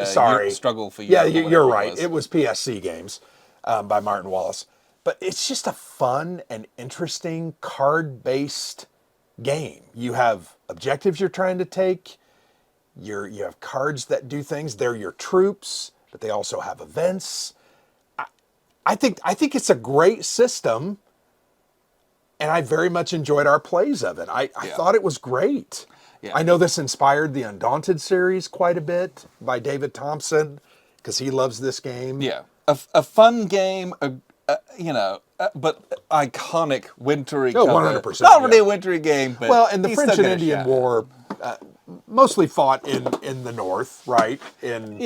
Speaker 2: Sorry.
Speaker 1: Struggle for You.
Speaker 2: Yeah, you're right. It was PSC Games by Martin Wallace. But it's just a fun and interesting card-based game. You have objectives you're trying to take. You have cards that do things. They're your troops, but they also have events. I think it's a great system, and I very much enjoyed our plays of it. I thought it was great. Yeah. I know this inspired the Undaunted series quite a bit by David Thompson, because he loves this game.
Speaker 1: Yeah, a fun game, but iconic wintry cover.
Speaker 2: 100%.
Speaker 1: Not really a wintry game, but
Speaker 2: and the French and Indian War mostly fought in the North, right? In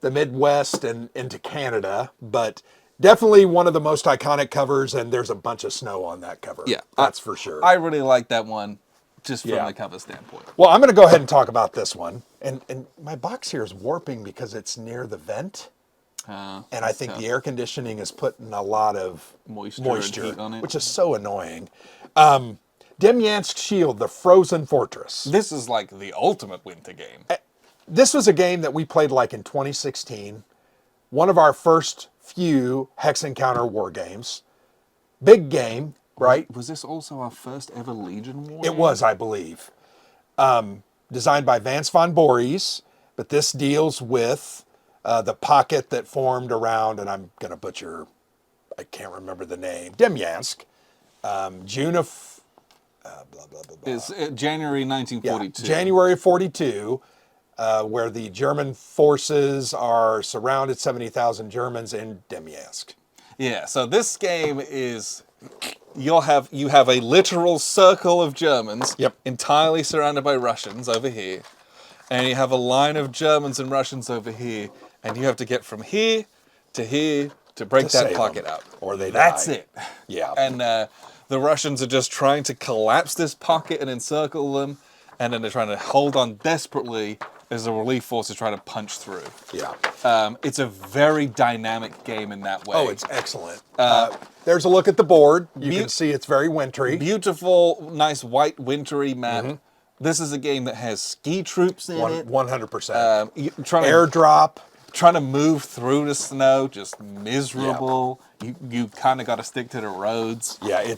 Speaker 2: the Midwest and into Canada, but definitely one of the most iconic covers, and there's a bunch of snow on that cover. Yeah, that's for sure.
Speaker 1: I really like that one, just from the cover standpoint.
Speaker 2: Well, I'm going to go ahead and talk about this one, and my box here is warping because it's near the vent, and I think the air conditioning is putting a lot of moisture
Speaker 1: and heat on it,
Speaker 2: which is so annoying. Demyansk Shield, the Frozen Fortress.
Speaker 1: This is like the ultimate winter game.
Speaker 2: This was a game that we played like in 2016. One of our first few Hex Encounter war games. Big game, right?
Speaker 1: Was this also our first ever Legion war?
Speaker 2: It was, I believe. Designed by Vance von Voorhees, but this deals with the pocket that formed around, and I'm going to butcher, I can't remember the name, Demyansk. June of, blah, blah, blah, blah.
Speaker 1: It's January 1942.
Speaker 2: Yeah, January 42. Where the German forces are surrounded, 70,000 Germans in Demyansk.
Speaker 1: Yeah, so this game is you have a literal circle of Germans,
Speaker 2: Yep.
Speaker 1: entirely surrounded by Russians over here, and you have a line of Germans and Russians over here, and you have to get from here to break
Speaker 2: To
Speaker 1: that
Speaker 2: save
Speaker 1: pocket
Speaker 2: them,
Speaker 1: up.
Speaker 2: or they
Speaker 1: That's
Speaker 2: die.
Speaker 1: it.
Speaker 2: Yeah.
Speaker 1: And the Russians are just trying to collapse this pocket and encircle them, and then they're trying to hold on desperately as the relief force is trying to punch through.
Speaker 2: Yeah.
Speaker 1: It's a very dynamic game in that way.
Speaker 2: Oh, it's excellent. There's a look at the board. You can see it's very wintry.
Speaker 1: Beautiful, nice white wintry map. This is a game that has ski troops in it.
Speaker 2: 100%.
Speaker 1: Airdrop.
Speaker 2: Airdrop.
Speaker 1: Trying to move through the snow, just miserable. You kind of got to stick to the roads.
Speaker 2: Yeah,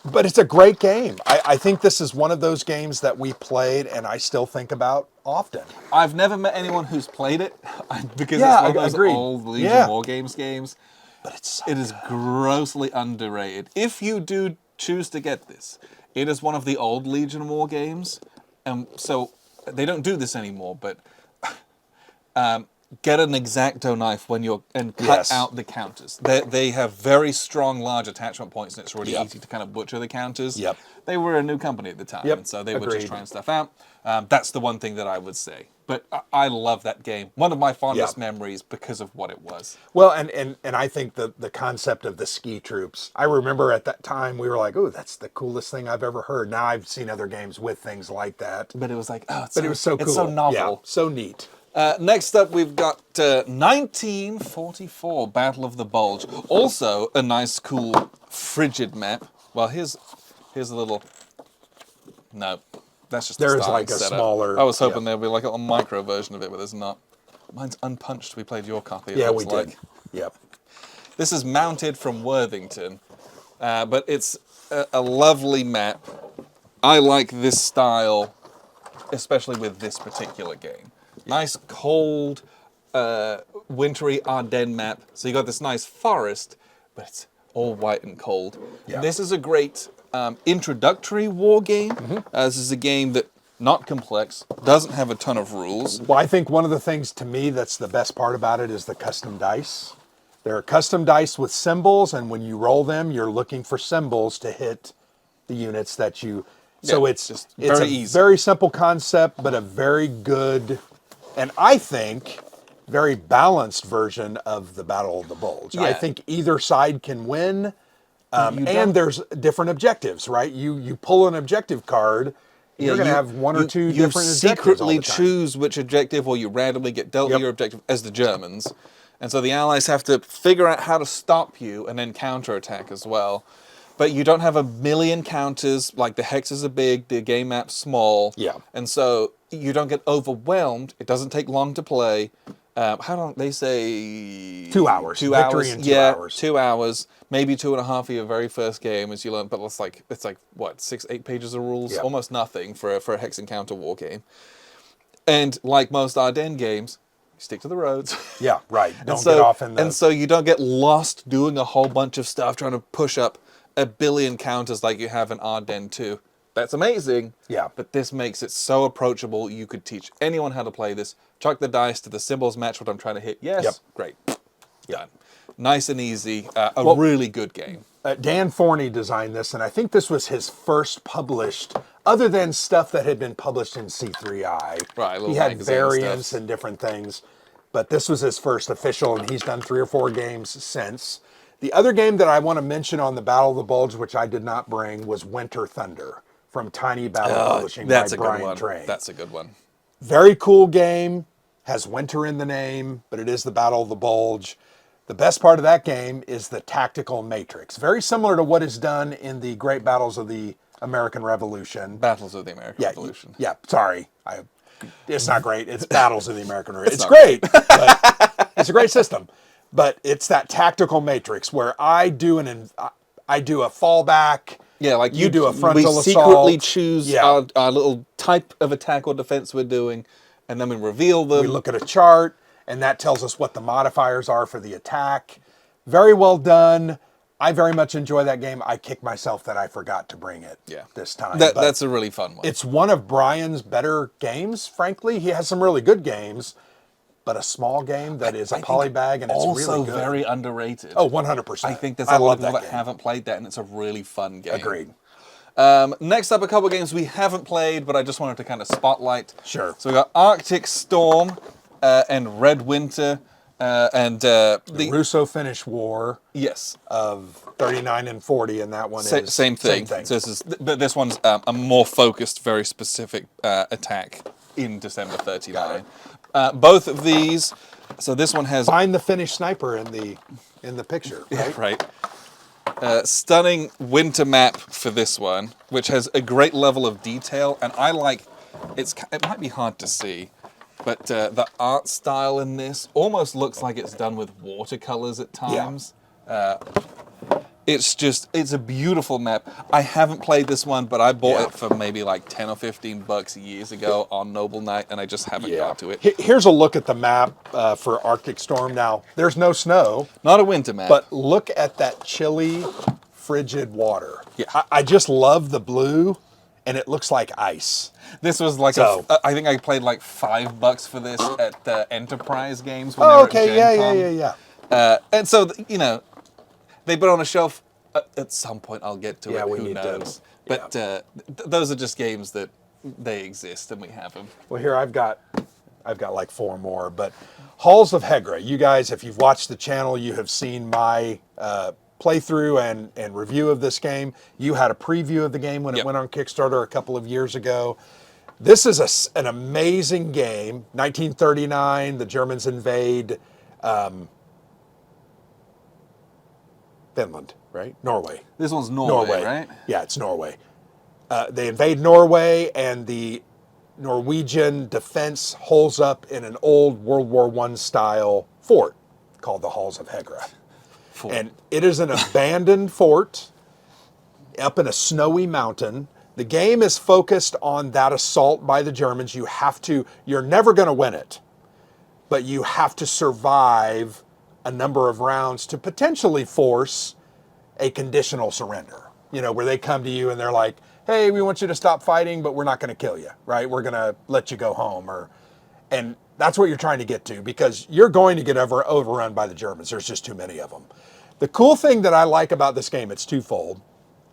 Speaker 2: but it's a great game. I think this is one of those games that we played and I still think about often.
Speaker 1: I've never met anyone who's played it because
Speaker 2: Yeah,
Speaker 1: it's one of those
Speaker 2: agreed.
Speaker 1: old Legion
Speaker 2: Yeah.
Speaker 1: Wargames games.
Speaker 2: But it's
Speaker 1: It is grossly underrated. If you do choose to get this, it is one of the old Legion War games. So they don't do this anymore, but get an X-Acto knife and cut out the counters. They have very strong, large attachment points, and it's really easy to kind of butcher the counters.
Speaker 2: Yep.
Speaker 1: They were a new company at the time, and so they were just trying stuff out. That's the one thing that I would say. But I love that game. One of my fondest memories because of what it was.
Speaker 2: Well, and I think the concept of the ski troops, I remember at that time we were like, oh, that's the coolest thing I've ever heard. Now I've seen other games with things like that.
Speaker 1: But it was like, it was
Speaker 2: so cool.
Speaker 1: It's so novel.
Speaker 2: Yeah, so neat.
Speaker 1: Next up, we've got 1944 Battle of the Bulge. Also, a nice, cool, frigid map. Well, here's a little... No, that's just
Speaker 2: There's
Speaker 1: the
Speaker 2: like a
Speaker 1: setup.
Speaker 2: smaller...
Speaker 1: I was hoping there'd be like a micro version of it, but there's not. Mine's unpunched. We played your copy.
Speaker 2: Yeah, we did. Yep.
Speaker 1: This is mounted from Worthington, but it's a lovely map. I like this style, especially with this particular game. Nice, cold, wintry Ardennes map. So you got this nice forest, but it's all white and cold.
Speaker 2: Yeah.
Speaker 1: This is a great introductory war game. This is a game that, not complex, doesn't have a ton of rules.
Speaker 2: Well, I think one of the things to me that's the best part about it is the custom dice. There are custom dice with symbols, and when you roll them, you're looking for symbols to hit the units that you... So it's
Speaker 1: just
Speaker 2: it's
Speaker 1: very
Speaker 2: a
Speaker 1: easy.
Speaker 2: very simple concept, but a very good, and I think, very balanced version of the Battle of the Bulge. I think either side can win, and there's different objectives, right? You pull an objective card, you're going to have one or two different objectives. You
Speaker 1: secretly choose which objective, or you randomly get dealt your objective as the Germans. And so the Allies have to figure out how to stop you and then counterattack as well. But you don't have a million counters, like the hexes are big, the game map's small.
Speaker 2: Yeah.
Speaker 1: And so you don't get overwhelmed. It doesn't take long to play. How long? They say...
Speaker 2: 2 hours.
Speaker 1: 2
Speaker 2: Victory
Speaker 1: hours.
Speaker 2: in 2 hours.
Speaker 1: 2 hours. Maybe 2.5 of your very first game as you learn. But it's like what, 6-8 pages of rules?
Speaker 2: Yeah.
Speaker 1: Almost nothing for a hex encounter war game. And like most Ardennes games, stick to the roads.
Speaker 2: Yeah, right. Don't get off in the...
Speaker 1: And so you don't get lost doing a whole bunch of stuff, trying to push up a billion counters like you have in Ardennes 2. That's amazing.
Speaker 2: Yeah.
Speaker 1: But this makes it so approachable. You could teach anyone how to play this. Chuck the dice to the symbols, match what I'm trying to hit. Yes.
Speaker 2: Yep.
Speaker 1: Great. Done. Nice and easy. A really good game.
Speaker 2: Dan Forney designed this, and I think this was his first published, other than stuff that had been published in C3I.
Speaker 1: Right,
Speaker 2: he had
Speaker 1: magazine
Speaker 2: variants
Speaker 1: stuff.
Speaker 2: and different things, but this was his first official, and he's done 3 or 4 games since. The other game that I want to mention on the Battle of the Bulge, which I did not bring, was Winter Thunder from Tiny Battle Publishing by Brian Train.
Speaker 1: That's a good one.
Speaker 2: Very cool game, has winter in the name, but it is the Battle of the Bulge. The best part of that game is the tactical matrix. Very similar to what is done in the Great Battles of the American Revolution.
Speaker 1: Battles of the American Revolution.
Speaker 2: Yeah, sorry. It's not great. It's Battles of the American Revolution. It's great. But it's a great system. But it's that tactical matrix where I do a fallback.
Speaker 1: Yeah, like
Speaker 2: you do a frontal assault.
Speaker 1: We secretly choose our little type of attack or defense we're doing, and then we reveal them.
Speaker 2: We look at a chart, and that tells us what the modifiers are for the attack. Very well done. I very much enjoy that game. I kick myself that I forgot to bring it this time.
Speaker 1: That's a really fun one.
Speaker 2: It's one of Brian's better games, frankly. He has some really good games. but a small game that is a polybag and it's
Speaker 1: also
Speaker 2: really good.
Speaker 1: very underrated.
Speaker 2: Oh, 100%.
Speaker 1: I think there's a lot of people that haven't played that, and it's a really fun game.
Speaker 2: Agreed.
Speaker 1: Next up, a couple games we haven't played, but I just wanted to kind of spotlight.
Speaker 2: Sure.
Speaker 1: So we got Arctic Storm and Red Winter. And the
Speaker 2: Russo-Finnish War.
Speaker 1: Yes.
Speaker 2: Of 39 and 40, and that one is
Speaker 1: same thing. So but this one's a more focused, very specific attack in December 39. Both of these. So this one has
Speaker 2: find the Finnish sniper in the picture. Right.
Speaker 1: Right. Stunning winter map for this one, which has a great level of detail, and I like. It might be hard to see. But the art style in this almost looks like it's done with watercolors at times. Yeah. It's a beautiful map. I haven't played this one, but I bought it for maybe like 10 or 15 bucks years ago on Noble Night, and I just haven't got to it.
Speaker 2: Here's a look at the map for Arctic Storm. Now, there's no snow.
Speaker 1: Not a winter map.
Speaker 2: But look at that chilly, frigid water.
Speaker 1: Yeah.
Speaker 2: I just love the blue, and it looks like ice.
Speaker 1: This was like I think I played like $5 for this at the Enterprise games. When they were at Gen Con. And so they put it on a shelf. At some point, I'll get to it. Who knows? But those are just games that they exist, and we have them.
Speaker 2: Well, here I've got like 4 more. But Halls of Hegra. You guys, if you've watched the channel, you have seen my playthrough and review of this game. You had a preview of the game when it went on Kickstarter a couple of years ago. This is an amazing game. 1939, the Germans invade Finland, right? Norway.
Speaker 1: This one's Norway, right?
Speaker 2: Yeah, it's Norway. They invade Norway, and the Norwegian defense holds up in an old World War I style fort called the Halls of Hegra. And it is an abandoned fort up in a snowy mountain. The game is focused on that assault by the Germans. You're never going to win it, but you have to survive a number of rounds to potentially force a conditional surrender. Where they come to you and they're like, hey, we want you to stop fighting, but we're not going to kill you, right? We're going to let you go home. And that's what you're trying to get to, because you're going to get overrun by the Germans. There's just too many of them. The cool thing that I like about this game, it's twofold.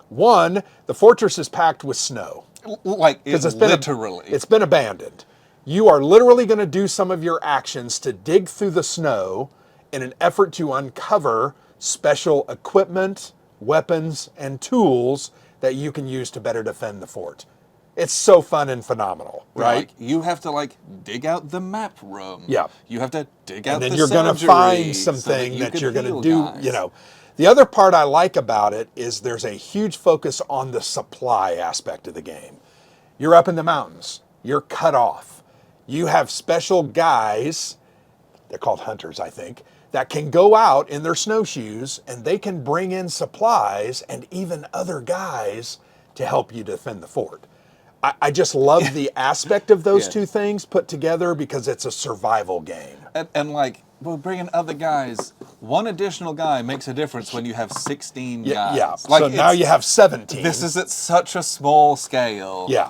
Speaker 2: One, the fortress is packed with snow.
Speaker 1: It's
Speaker 2: been abandoned. You are literally going to do some of your actions to dig through the snow in an effort to uncover special equipment, weapons, and tools that you can use to better defend the fort. It's so fun and phenomenal, right?
Speaker 1: You have to dig out the map room.
Speaker 2: Yeah.
Speaker 1: You have to dig out the
Speaker 2: and then you're going to find something that you're going to do, The other part I like about it is there's a huge focus on the supply aspect of the game. You're up in the mountains. You're cut off. You have special guys, they're called hunters, I think, that can go out in their snowshoes and they can bring in supplies and even other guys to help you defend the fort. I just love the aspect of those two things put together because it's a survival game.
Speaker 1: And we're bringing other guys. One additional guy makes a difference when you have 16 guys.
Speaker 2: Yeah, so now you have 17.
Speaker 1: This is at such a small scale.
Speaker 2: Yeah.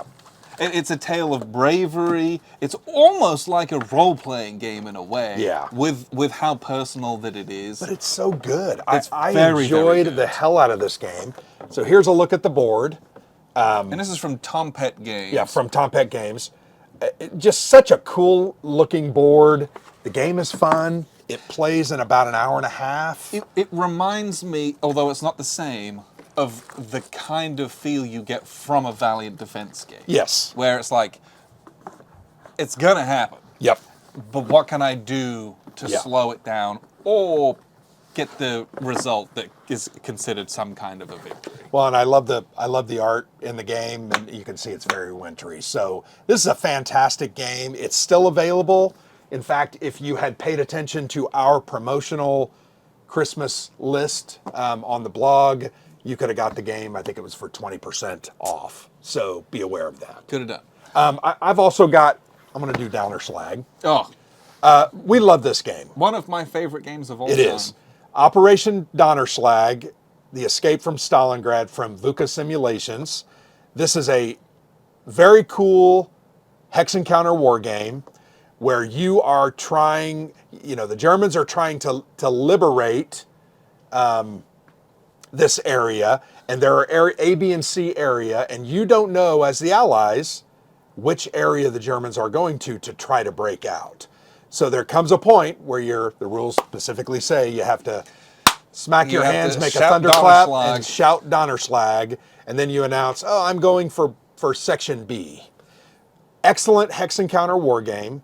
Speaker 1: It's a tale of bravery. It's almost like a role-playing game in a way.
Speaker 2: Yeah.
Speaker 1: With how personal that it is.
Speaker 2: But it's so good. I
Speaker 1: very,
Speaker 2: enjoyed
Speaker 1: very
Speaker 2: the hell out of this game. So here's a look at the board.
Speaker 1: And this is from Tom Pett Games.
Speaker 2: Yeah, from Tom Pett Games. Just such a cool looking board. The game is fun. It plays in about an hour and a half.
Speaker 1: It reminds me, although it's not the same, of the kind of feel you get from a Valiant Defense game.
Speaker 2: Yes.
Speaker 1: Where it's it's gonna happen.
Speaker 2: Yep.
Speaker 1: But what can I do to slow it down or get the result that is considered some kind of a victory?
Speaker 2: Well, and I love the art in the game, and you can see it's very wintry. So this is a fantastic game. It's still available. In fact, if you had paid attention to our promotional Christmas list on the blog, you could have got the game. I think it was for 20% off. So be aware of that.
Speaker 1: Could have done.
Speaker 2: I've also got, I'm going to do Downer Slag.
Speaker 1: Oh.
Speaker 2: We love this game.
Speaker 1: One of my favorite games of all time.
Speaker 2: It is. Operation Donnerschlag, The Escape from Stalingrad from VUCA Simulations. This is a very cool hex encounter war game where you are trying, the Germans are trying to liberate this area, and there are A, B, and C area, and you don't know, as the Allies, which area the Germans are going to try to break out. So there comes a point where the rules specifically say you have to smack your hands, make a thunderclap, and shout Donnerschlag, and then you announce, oh, I'm going for Section B. Excellent hex encounter war game,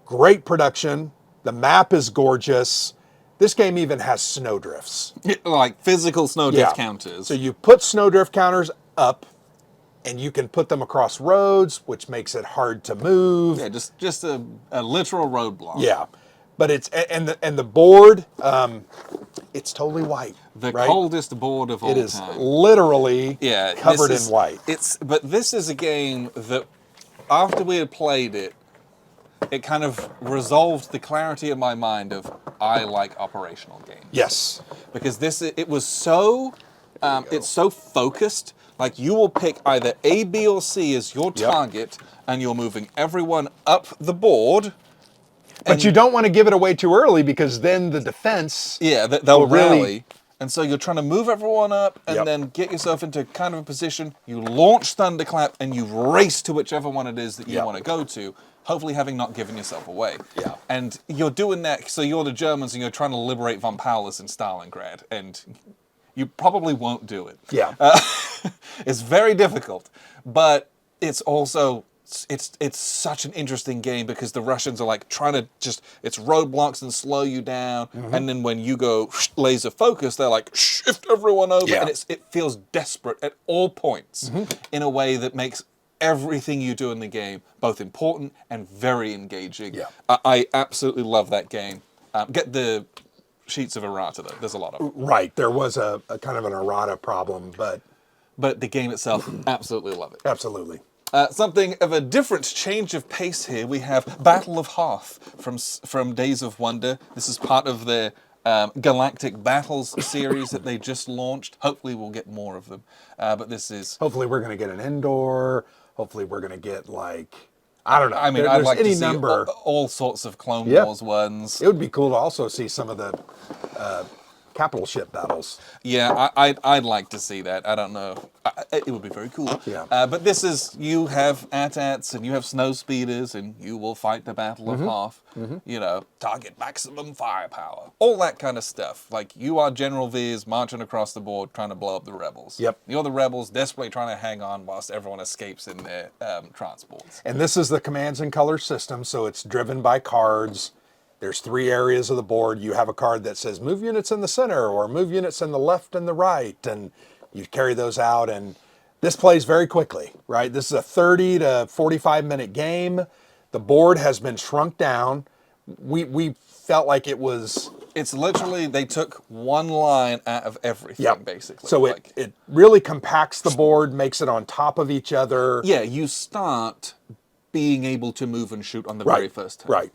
Speaker 2: great production, the map is gorgeous. This game even has snowdrifts.
Speaker 1: Like physical snowdrift counters.
Speaker 2: So you put snowdrift counters up, and you can put them across roads, which makes it hard to move.
Speaker 1: Yeah, just a literal roadblock.
Speaker 2: Yeah, but the board, it's totally white.
Speaker 1: The coldest board of all time.
Speaker 2: It is literally covered in white.
Speaker 1: But this is a game that, after we had played it, it kind of resolved the clarity in my mind of I like operational games.
Speaker 2: Yes,
Speaker 1: because it was so it's so focused. Like, you will pick either A, B, or C as your target, and you're moving everyone up the board.
Speaker 2: But you don't want to give it away too early, because then the defense
Speaker 1: they'll rally. And so you're trying to move everyone up and then get yourself into kind of a position. You launch Thunderclap and you race to whichever one it is that you want to go to, hopefully having not given yourself away.
Speaker 2: Yeah.
Speaker 1: And you're doing that, so you're the Germans and you're trying to liberate von Paulus and Stalingrad. And you probably won't do it.
Speaker 2: Yeah.
Speaker 1: It's very difficult. But it's also... It's such an interesting game, because the Russians are like trying to it's roadblocks and slow you down, and then when you go laser focus, they're like shift everyone over, and it feels desperate at all points in a way that makes everything you do in the game both important and very engaging. Yeah. I absolutely love that game. Get the sheets of errata though. There's a lot of them.
Speaker 2: Right. There was a kind of an errata problem, but
Speaker 1: the game itself, absolutely love it.
Speaker 2: Absolutely.
Speaker 1: Something of a different change of pace here. We have Battle of Hoth from Days of Wonder. This is part of the Galactic Battles series that they just launched. Hopefully we'll get more of them. But this is...
Speaker 2: Hopefully we're going to get an indoor. Hopefully we're going to get, like... I don't know.
Speaker 1: I mean, I'd like to see all sorts of Clone Wars ones.
Speaker 2: It would be cool to also see some of the capital ship battles.
Speaker 1: Yeah, I'd like to see that. I don't know. It would be very cool.
Speaker 2: Yeah.
Speaker 1: But this is, you have AT-ATs and you have snow speeders and you will fight the Battle of Hoth. You know, target maximum firepower. All that kind of stuff. Like, you are General Veers marching across the board trying to blow up the rebels.
Speaker 2: Yep.
Speaker 1: You're the rebels desperately trying to hang on whilst everyone escapes in their transports.
Speaker 2: And this is the commands and colors system, so it's driven by cards. There's 3 areas of the board. You have a card that says move units in the center or move units in the left and the right, and you carry those out, and this plays very quickly, right? This is a 30 to 45 minute game. The board has been shrunk down. We felt like it was...
Speaker 1: It's literally, they took one line out of everything, basically.
Speaker 2: So it really compacts the board, makes it on top of each other.
Speaker 1: Yeah, you start being able to move and shoot on the very first time.
Speaker 2: Right.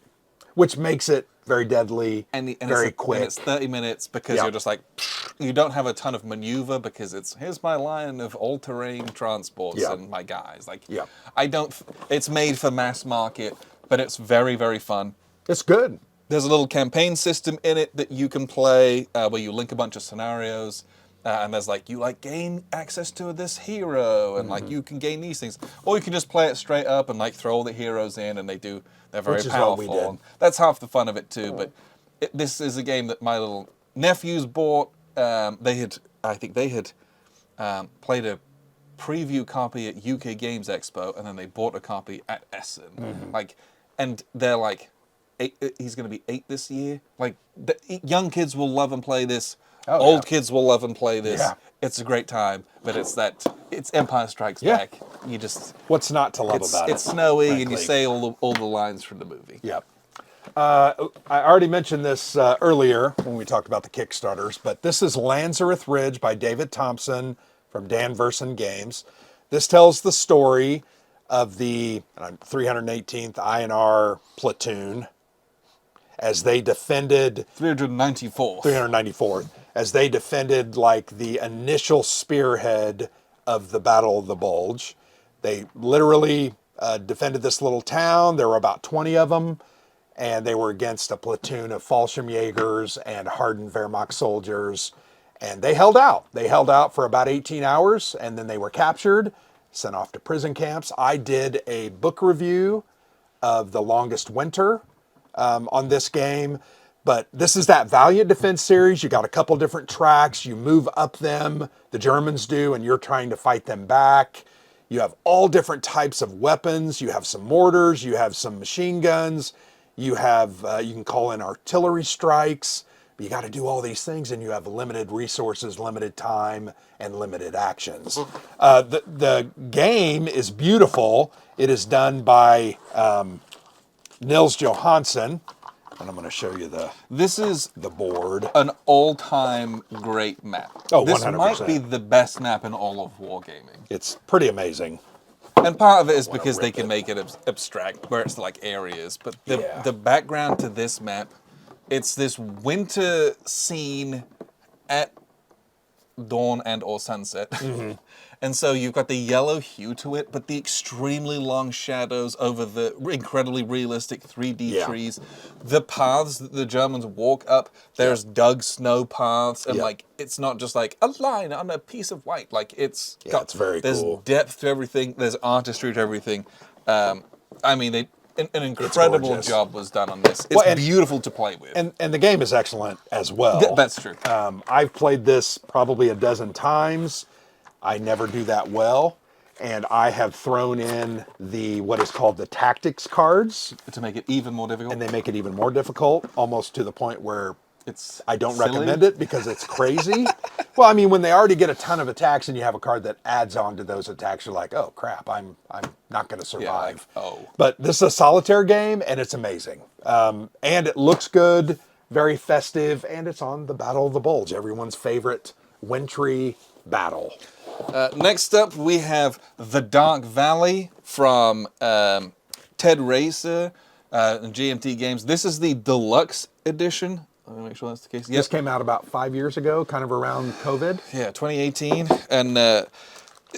Speaker 2: Which makes it very deadly, very quick.
Speaker 1: And it's 30 minutes because you're just like, you don't have a ton of maneuver because here's my line of all-terrain transports and my guys. Like, it's made for mass market, but it's very, very fun.
Speaker 2: It's good.
Speaker 1: There's a little campaign system in it that you can play where you link a bunch of scenarios. And there's like, you gain access to this hero, and like you can gain these things. Or you can just play it straight up and like throw all the heroes in, and they're very powerful. Which is what we did. That's half the fun of it too. But this is a game that my little nephews bought. I think they had played a preview copy at UK Games Expo, and then they bought a copy at Essen. And they're like, he's going to be 8 this year. Like, young kids will love and play this. Old kids will love and play this. Yeah. It's a great time, but it's Empire Strikes Back. You just...
Speaker 2: What's not to love about it?
Speaker 1: It's snowy, frankly. And you say all the lines from the movie.
Speaker 2: Yep. I already mentioned this earlier when we talked about the Kickstarters, but this is Lanzareth Ridge by David Thompson from Dan Verson Games. This tells the story of the 318th INR platoon as they defended... 394th. As they defended like the initial spearhead of the Battle of the Bulge. They literally defended this little town. There were about 20 of them, and they were against a platoon of Fallschirmjägers and hardened Wehrmacht soldiers, and they held out. They held out for about 18 hours, and then they were captured, sent off to prison camps. I did a book review of The Longest Winter on this game, but this is that Valiant Defense series. You got a couple different tracks. You move up them, the Germans do, and you're trying to fight them back. You have all different types of weapons. You have some mortars. You have some machine guns. You have, you can call in artillery strikes. But you got to do all these things, and you have limited resources, limited time, and limited actions. The game is beautiful. It is done by Nils Johansson. And I'm going to show you the board.
Speaker 1: An all-time great map.
Speaker 2: Oh,
Speaker 1: this
Speaker 2: 100%.
Speaker 1: might be the best map in all of wargaming.
Speaker 2: It's pretty amazing.
Speaker 1: And part of it is because they can make it abstract, where it's like areas. But the background to this map, it's this winter scene at dawn and or sunset. Mm-hmm. And so you've got the yellow hue to it, but the extremely long shadows over the incredibly realistic 3D trees. The paths that the Germans walk up, there's dug snow paths, and like it's not just like a line on a piece of white. Like it's
Speaker 2: it's very
Speaker 1: there's
Speaker 2: cool.
Speaker 1: depth to everything. There's artistry to everything. I mean, an incredible job was done on this. It's beautiful to play with,
Speaker 2: and the game is excellent as well.
Speaker 1: That's true.
Speaker 2: I've played this probably a dozen times. I never do that well, and I have thrown in what is called the tactics cards
Speaker 1: to make it even more difficult.
Speaker 2: And they make it even more difficult, almost to the point where I don't
Speaker 1: silly.
Speaker 2: recommend it because it's crazy. Well, I mean, when they already get a ton of attacks and you have a card that adds on to those attacks, you're like, oh crap, I'm not going to survive. But this is a solitaire game, and it's amazing. And it looks good, very festive, and it's on the Battle of the Bulge, everyone's favorite wintry battle.
Speaker 1: Next up, we have The Dark Valley from Ted Racer and GMT Games. This is the deluxe edition. Let me make sure that's the case.
Speaker 2: This came out about 5 years ago, kind of around COVID.
Speaker 1: Yeah, 2018. And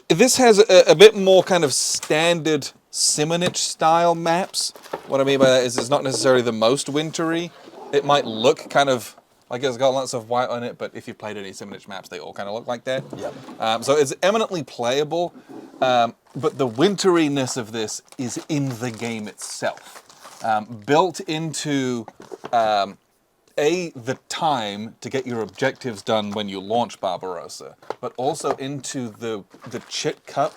Speaker 1: this has a bit more kind of standard Simonich style maps. What I mean by that is it's not necessarily the most wintry. It might look kind of like it's got lots of white on it, but if you've played any Simonich maps, they all kind of look like that.
Speaker 2: Yep.
Speaker 1: So it's eminently playable, but the winteriness of this is in the game itself. Built into the time to get your objectives done when you launch Barbarossa, but also into the chit cup.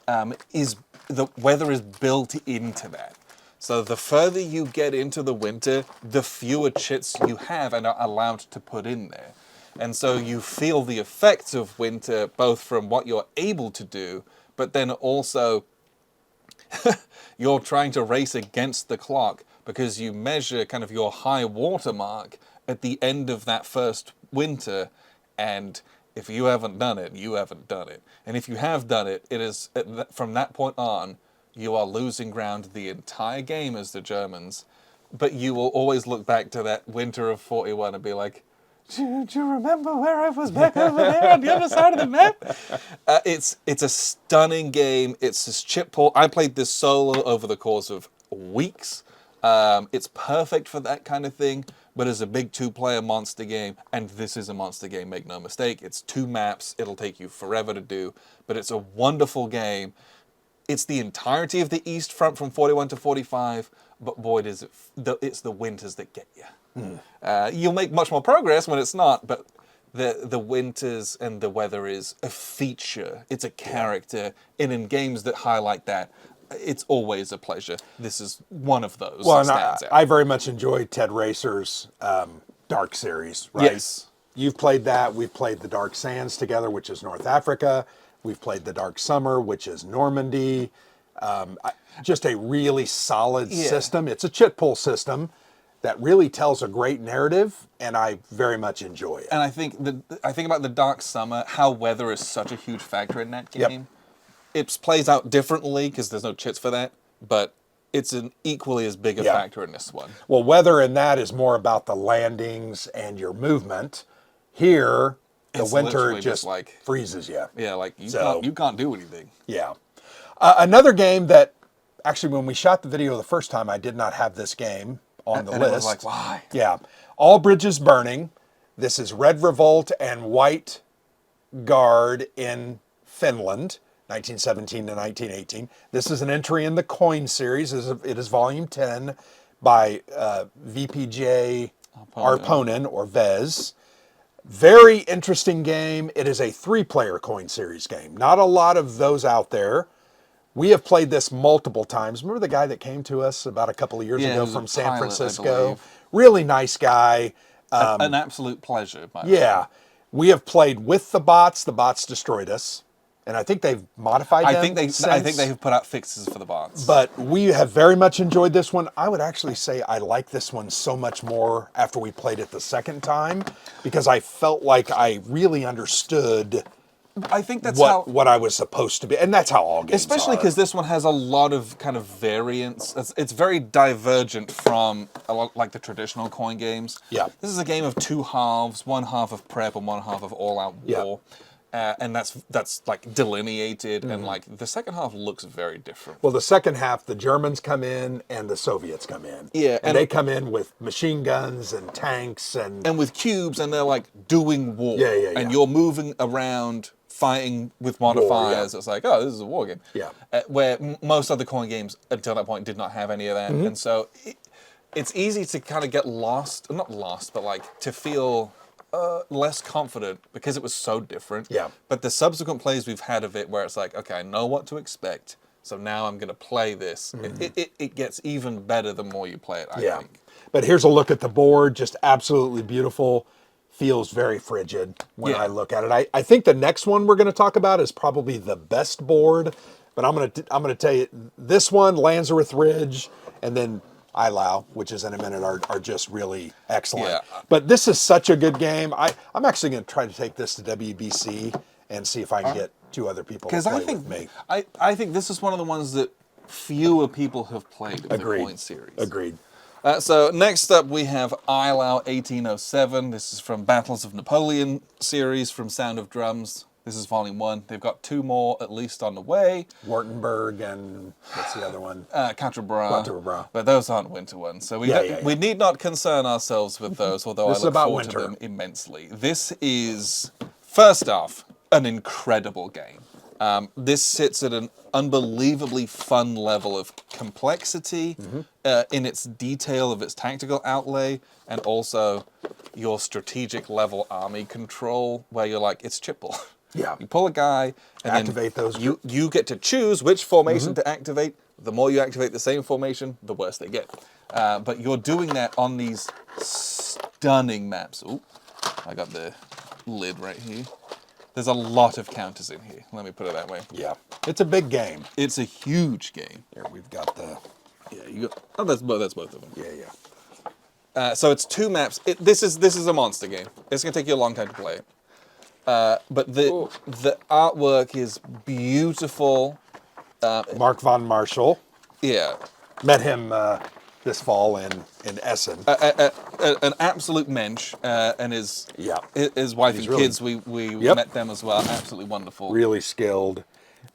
Speaker 1: The weather is built into that. So the further you get into the winter, the fewer chits you have and are allowed to put in there. And so you feel the effects of winter, both from what you're able to do, but then also you're trying to race against the clock because you measure kind of your high water mark at the end of that first winter. And if you haven't done it, you haven't done it. And if you have done it, it is from that point on, you are losing ground the entire game as the Germans, but you will always look back to that winter of 41 and be like, do you remember where I was back over there on the other side of the map? It's a stunning game. It's this chip pull. I played this solo over the course of weeks. It's perfect for that kind of thing, but as a big two-player monster game, and this is a monster game, make no mistake, it's 2 maps. It'll take you forever to do, but it's a wonderful game. It's the entirety of the East Front from 41 to 45, but boy, it's the winters that get you. You'll make much more progress when it's not, but the winters and the weather is a feature. It's a character, and in games that highlight that, it's always a pleasure. This is one of those that stands out.
Speaker 2: I very much enjoy Ted Racer's Dark series, right?
Speaker 1: Yes.
Speaker 2: You've played that. We've played the Dark Sands together, which is North Africa. We've played the Dark Summer, which is Normandy. Just a really solid system. It's a chit pull system that really tells a great narrative, and I very much enjoy it.
Speaker 1: And I think about the Dark Summer, how weather is such a huge factor in that game. Yep. It plays out differently because there's no chits for that, but it's an equally as big a factor in this one.
Speaker 2: Well, weather in that is more about the landings and your movement. Here, the winter just like freezes you.
Speaker 1: Yeah, like you can't do anything.
Speaker 2: Yeah. Another game that actually, when we shot the video the first time, I did not have this game on the list.
Speaker 1: It was like, why?
Speaker 2: Yeah. All Bridges Burning. This is Red Revolt and White Guard in Finland, 1917 to 1918. This is an entry in the COIN series. It is volume 10 by VPJ Arponen or Vez. Very interesting game. It is a 3-player COIN series game. Not a lot of those out there. We have played this multiple times. Remember the guy that came to us about a couple of years ago from San Francisco? Really nice guy.
Speaker 1: An absolute pleasure.
Speaker 2: Yeah. We have played with the bots. The bots destroyed us. And I think they've modified them
Speaker 1: I think they have put out fixes for the bots.
Speaker 2: But we have very much enjoyed this one. I would actually say I like this one so much more after we played it the second time, because I felt like I really understood
Speaker 1: I think that's
Speaker 2: what I was supposed to be. And that's how all games
Speaker 1: especially because this one has a lot of kind of variance. It's very divergent from a lot like the traditional COIN games.
Speaker 2: Yeah.
Speaker 1: This is a game of 2 halves, 1 half of prep and 1 half of all-out war. And that's like delineated, and like the second half looks very different.
Speaker 2: Well, the second half, the Germans come in and the Soviets come in.
Speaker 1: Yeah,
Speaker 2: and they come in with machine guns and tanks and
Speaker 1: with cubes, and they're like doing war.
Speaker 2: Yeah.
Speaker 1: And you're moving around, fighting with modifiers. It's like, oh, this is a war game.
Speaker 2: Yeah.
Speaker 1: Where most other COIN games until that point did not have any of that, and so it's easy to kind of get lost, not lost, but like to feel less confident because it was so different.
Speaker 2: Yeah.
Speaker 1: But the subsequent plays we've had of it where it's like, okay, I know what to expect, so now I'm going to play this. It gets even better the more you play it, I think.
Speaker 2: But here's a look at the board, just absolutely beautiful. Feels very frigid when I look at it. I think the next one we're going to talk about is probably the best board, but I'm going to tell you, this one, Lanzereth Ridge, and then Eylau, which is in a minute, are just really excellent.
Speaker 1: Yeah.
Speaker 2: But this is such a good game. I'm actually going to try to take this to WBC and see if I can get 2 other people to play with me.
Speaker 1: I think this is one of the ones that fewer people have played in the COIN series.
Speaker 2: Agreed.
Speaker 1: So next up we have Eylau 1807. This is from Battles of Napoleon series from Sound of Drums. This is volume 1. They've got 2 more at least on the way.
Speaker 2: Wartenberg and what's the other one?
Speaker 1: Quatre Bras.
Speaker 2: Bras.
Speaker 1: But those aren't winter ones. So we need not concern ourselves with those, although I look forward to them immensely. This is, first off, an incredible game. This sits at an unbelievably fun level of complexity in its detail of its tactical outlay, and also your strategic level army control, where you're like, it's Chipple.
Speaker 2: Yeah.
Speaker 1: You pull a guy, and
Speaker 2: activate
Speaker 1: then
Speaker 2: those.
Speaker 1: You get to choose which formation to activate. The more you activate the same formation, the worse they get. But you're doing that on these stunning maps. Ooh, I got the lid right here. There's a lot of counters in here. Let me put it that way.
Speaker 2: Yeah. It's a big game.
Speaker 1: It's a huge game.
Speaker 2: Here, we've got the...
Speaker 1: Yeah, you got... Oh, that's both of them.
Speaker 2: Yeah.
Speaker 1: So it's 2 maps. This is a monster game. It's going to take you a long time to play it. But the artwork is beautiful.
Speaker 2: Mark von Marshall.
Speaker 1: Yeah.
Speaker 2: Met him this fall in Essen.
Speaker 1: An absolute mensch, and his wife and kids, we met them as well. Absolutely wonderful.
Speaker 2: Really skilled.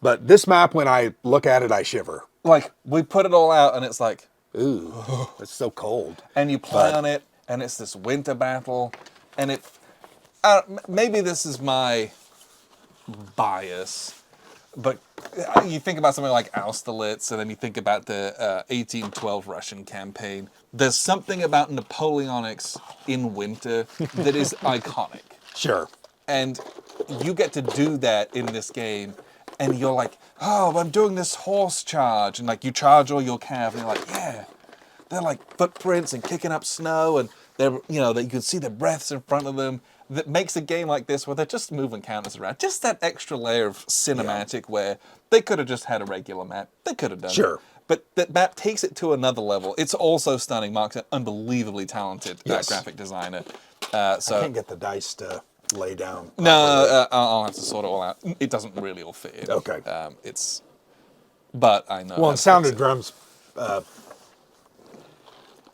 Speaker 2: But this map, when I look at it, I shiver.
Speaker 1: Like, we put it all out, and it's like,
Speaker 2: ooh, it's so cold.
Speaker 1: And you play on it, and it's this winter battle, and it... maybe this is my bias, but you think about something like Austerlitz, and then you think about the 1812 Russian campaign. There's something about Napoleonics in winter that is iconic.
Speaker 2: Sure.
Speaker 1: And you get to do that in this game, and you're like, oh, I'm doing this horse charge, and like you charge all your cav, and you're like, yeah, they're like footprints and kicking up snow, and they're, you know, that you can see their breaths in front of them. That makes a game like this where they're just moving counters around. Just that extra layer of cinematic where they could have just had a regular map. They could have done it. But that map takes it to another level. It's also stunning. Mark's an unbelievably talented graphic designer.
Speaker 2: I can't get the dice to lay down.
Speaker 1: No, I'll have to sort it all out. It doesn't really all fit in.
Speaker 2: Okay.
Speaker 1: But I know.
Speaker 2: Well, and Sound of Drums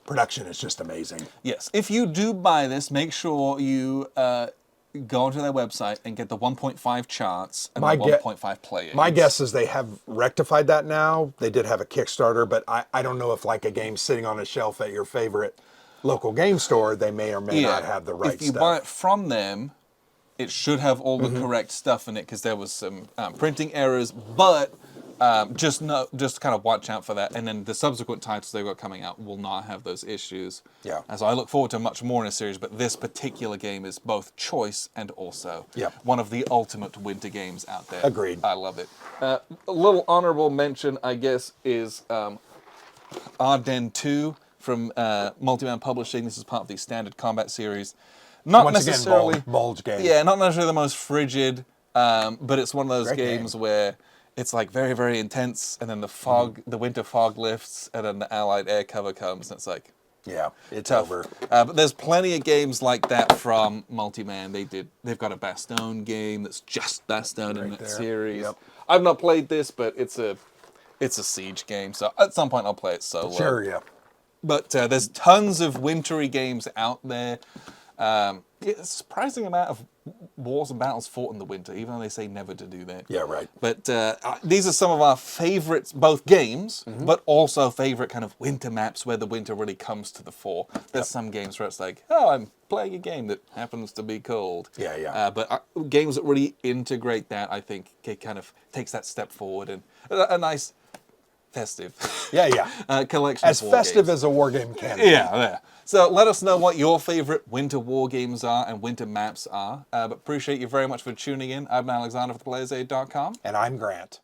Speaker 2: production is just amazing.
Speaker 1: Yes. If you do buy this, make sure you go onto their website and get the 1.5 charts and
Speaker 2: My
Speaker 1: the
Speaker 2: gue-
Speaker 1: 1.5 play-ins.
Speaker 2: My guess is they have rectified that now. They did have a Kickstarter, but I don't know if like a game's sitting on a shelf at your favorite local game store, they may or may not have the right
Speaker 1: If you
Speaker 2: stuff.
Speaker 1: buy it from them, it should have all the correct stuff in it because there was some printing errors, but just kind of watch out for that. And then the subsequent titles they've got coming out will not have those issues.
Speaker 2: Yeah.
Speaker 1: And so I look forward to much more in a series, but this particular game is both choice and also
Speaker 2: Yep.
Speaker 1: one of the ultimate winter games out there.
Speaker 2: Agreed.
Speaker 1: I love it. A little honorable mention, I guess, is Arden 2 from Multiman Publishing. This is part of the Standard Combat series. Not
Speaker 2: Once
Speaker 1: necessarily
Speaker 2: again, Bulge game.
Speaker 1: Yeah, not necessarily the most frigid, but it's one of those
Speaker 2: Great
Speaker 1: games
Speaker 2: game.
Speaker 1: where it's like very, very intense, and then the fog, the winter fog lifts, and then the Allied air cover comes, and it's like
Speaker 2: Yeah, it's
Speaker 1: tough.
Speaker 2: over.
Speaker 1: But there's plenty of games like that from Multiman. They've got a Bastogne game that's just Bastogne in
Speaker 2: Right
Speaker 1: that
Speaker 2: there.
Speaker 1: series.
Speaker 2: Yep.
Speaker 1: I've not played this, but it's a siege game, so at some point I'll play it solo.
Speaker 2: Sure, yeah.
Speaker 1: But there's tons of wintry games out there. It's a surprising amount of wars and battles fought in the winter, even though they say never to do that.
Speaker 2: Yeah, right.
Speaker 1: But these are some of our favorites, both games, but also favorite kind of winter maps where the winter really comes to the fore. There's some games where it's like, oh, I'm playing a game that happens to be cold.
Speaker 2: Yeah, yeah.
Speaker 1: But games that really integrate that, I think, it kind of takes that step forward and a nice festive
Speaker 2: Yeah, yeah.
Speaker 1: collection
Speaker 2: As
Speaker 1: of war
Speaker 2: festive
Speaker 1: games.
Speaker 2: as a war game can be.
Speaker 1: Yeah, yeah. So let us know what your favorite winter war games are and winter maps are. But appreciate you very much for tuning in. I've been Alexander for theplayersaid.com.
Speaker 2: And I'm Grant.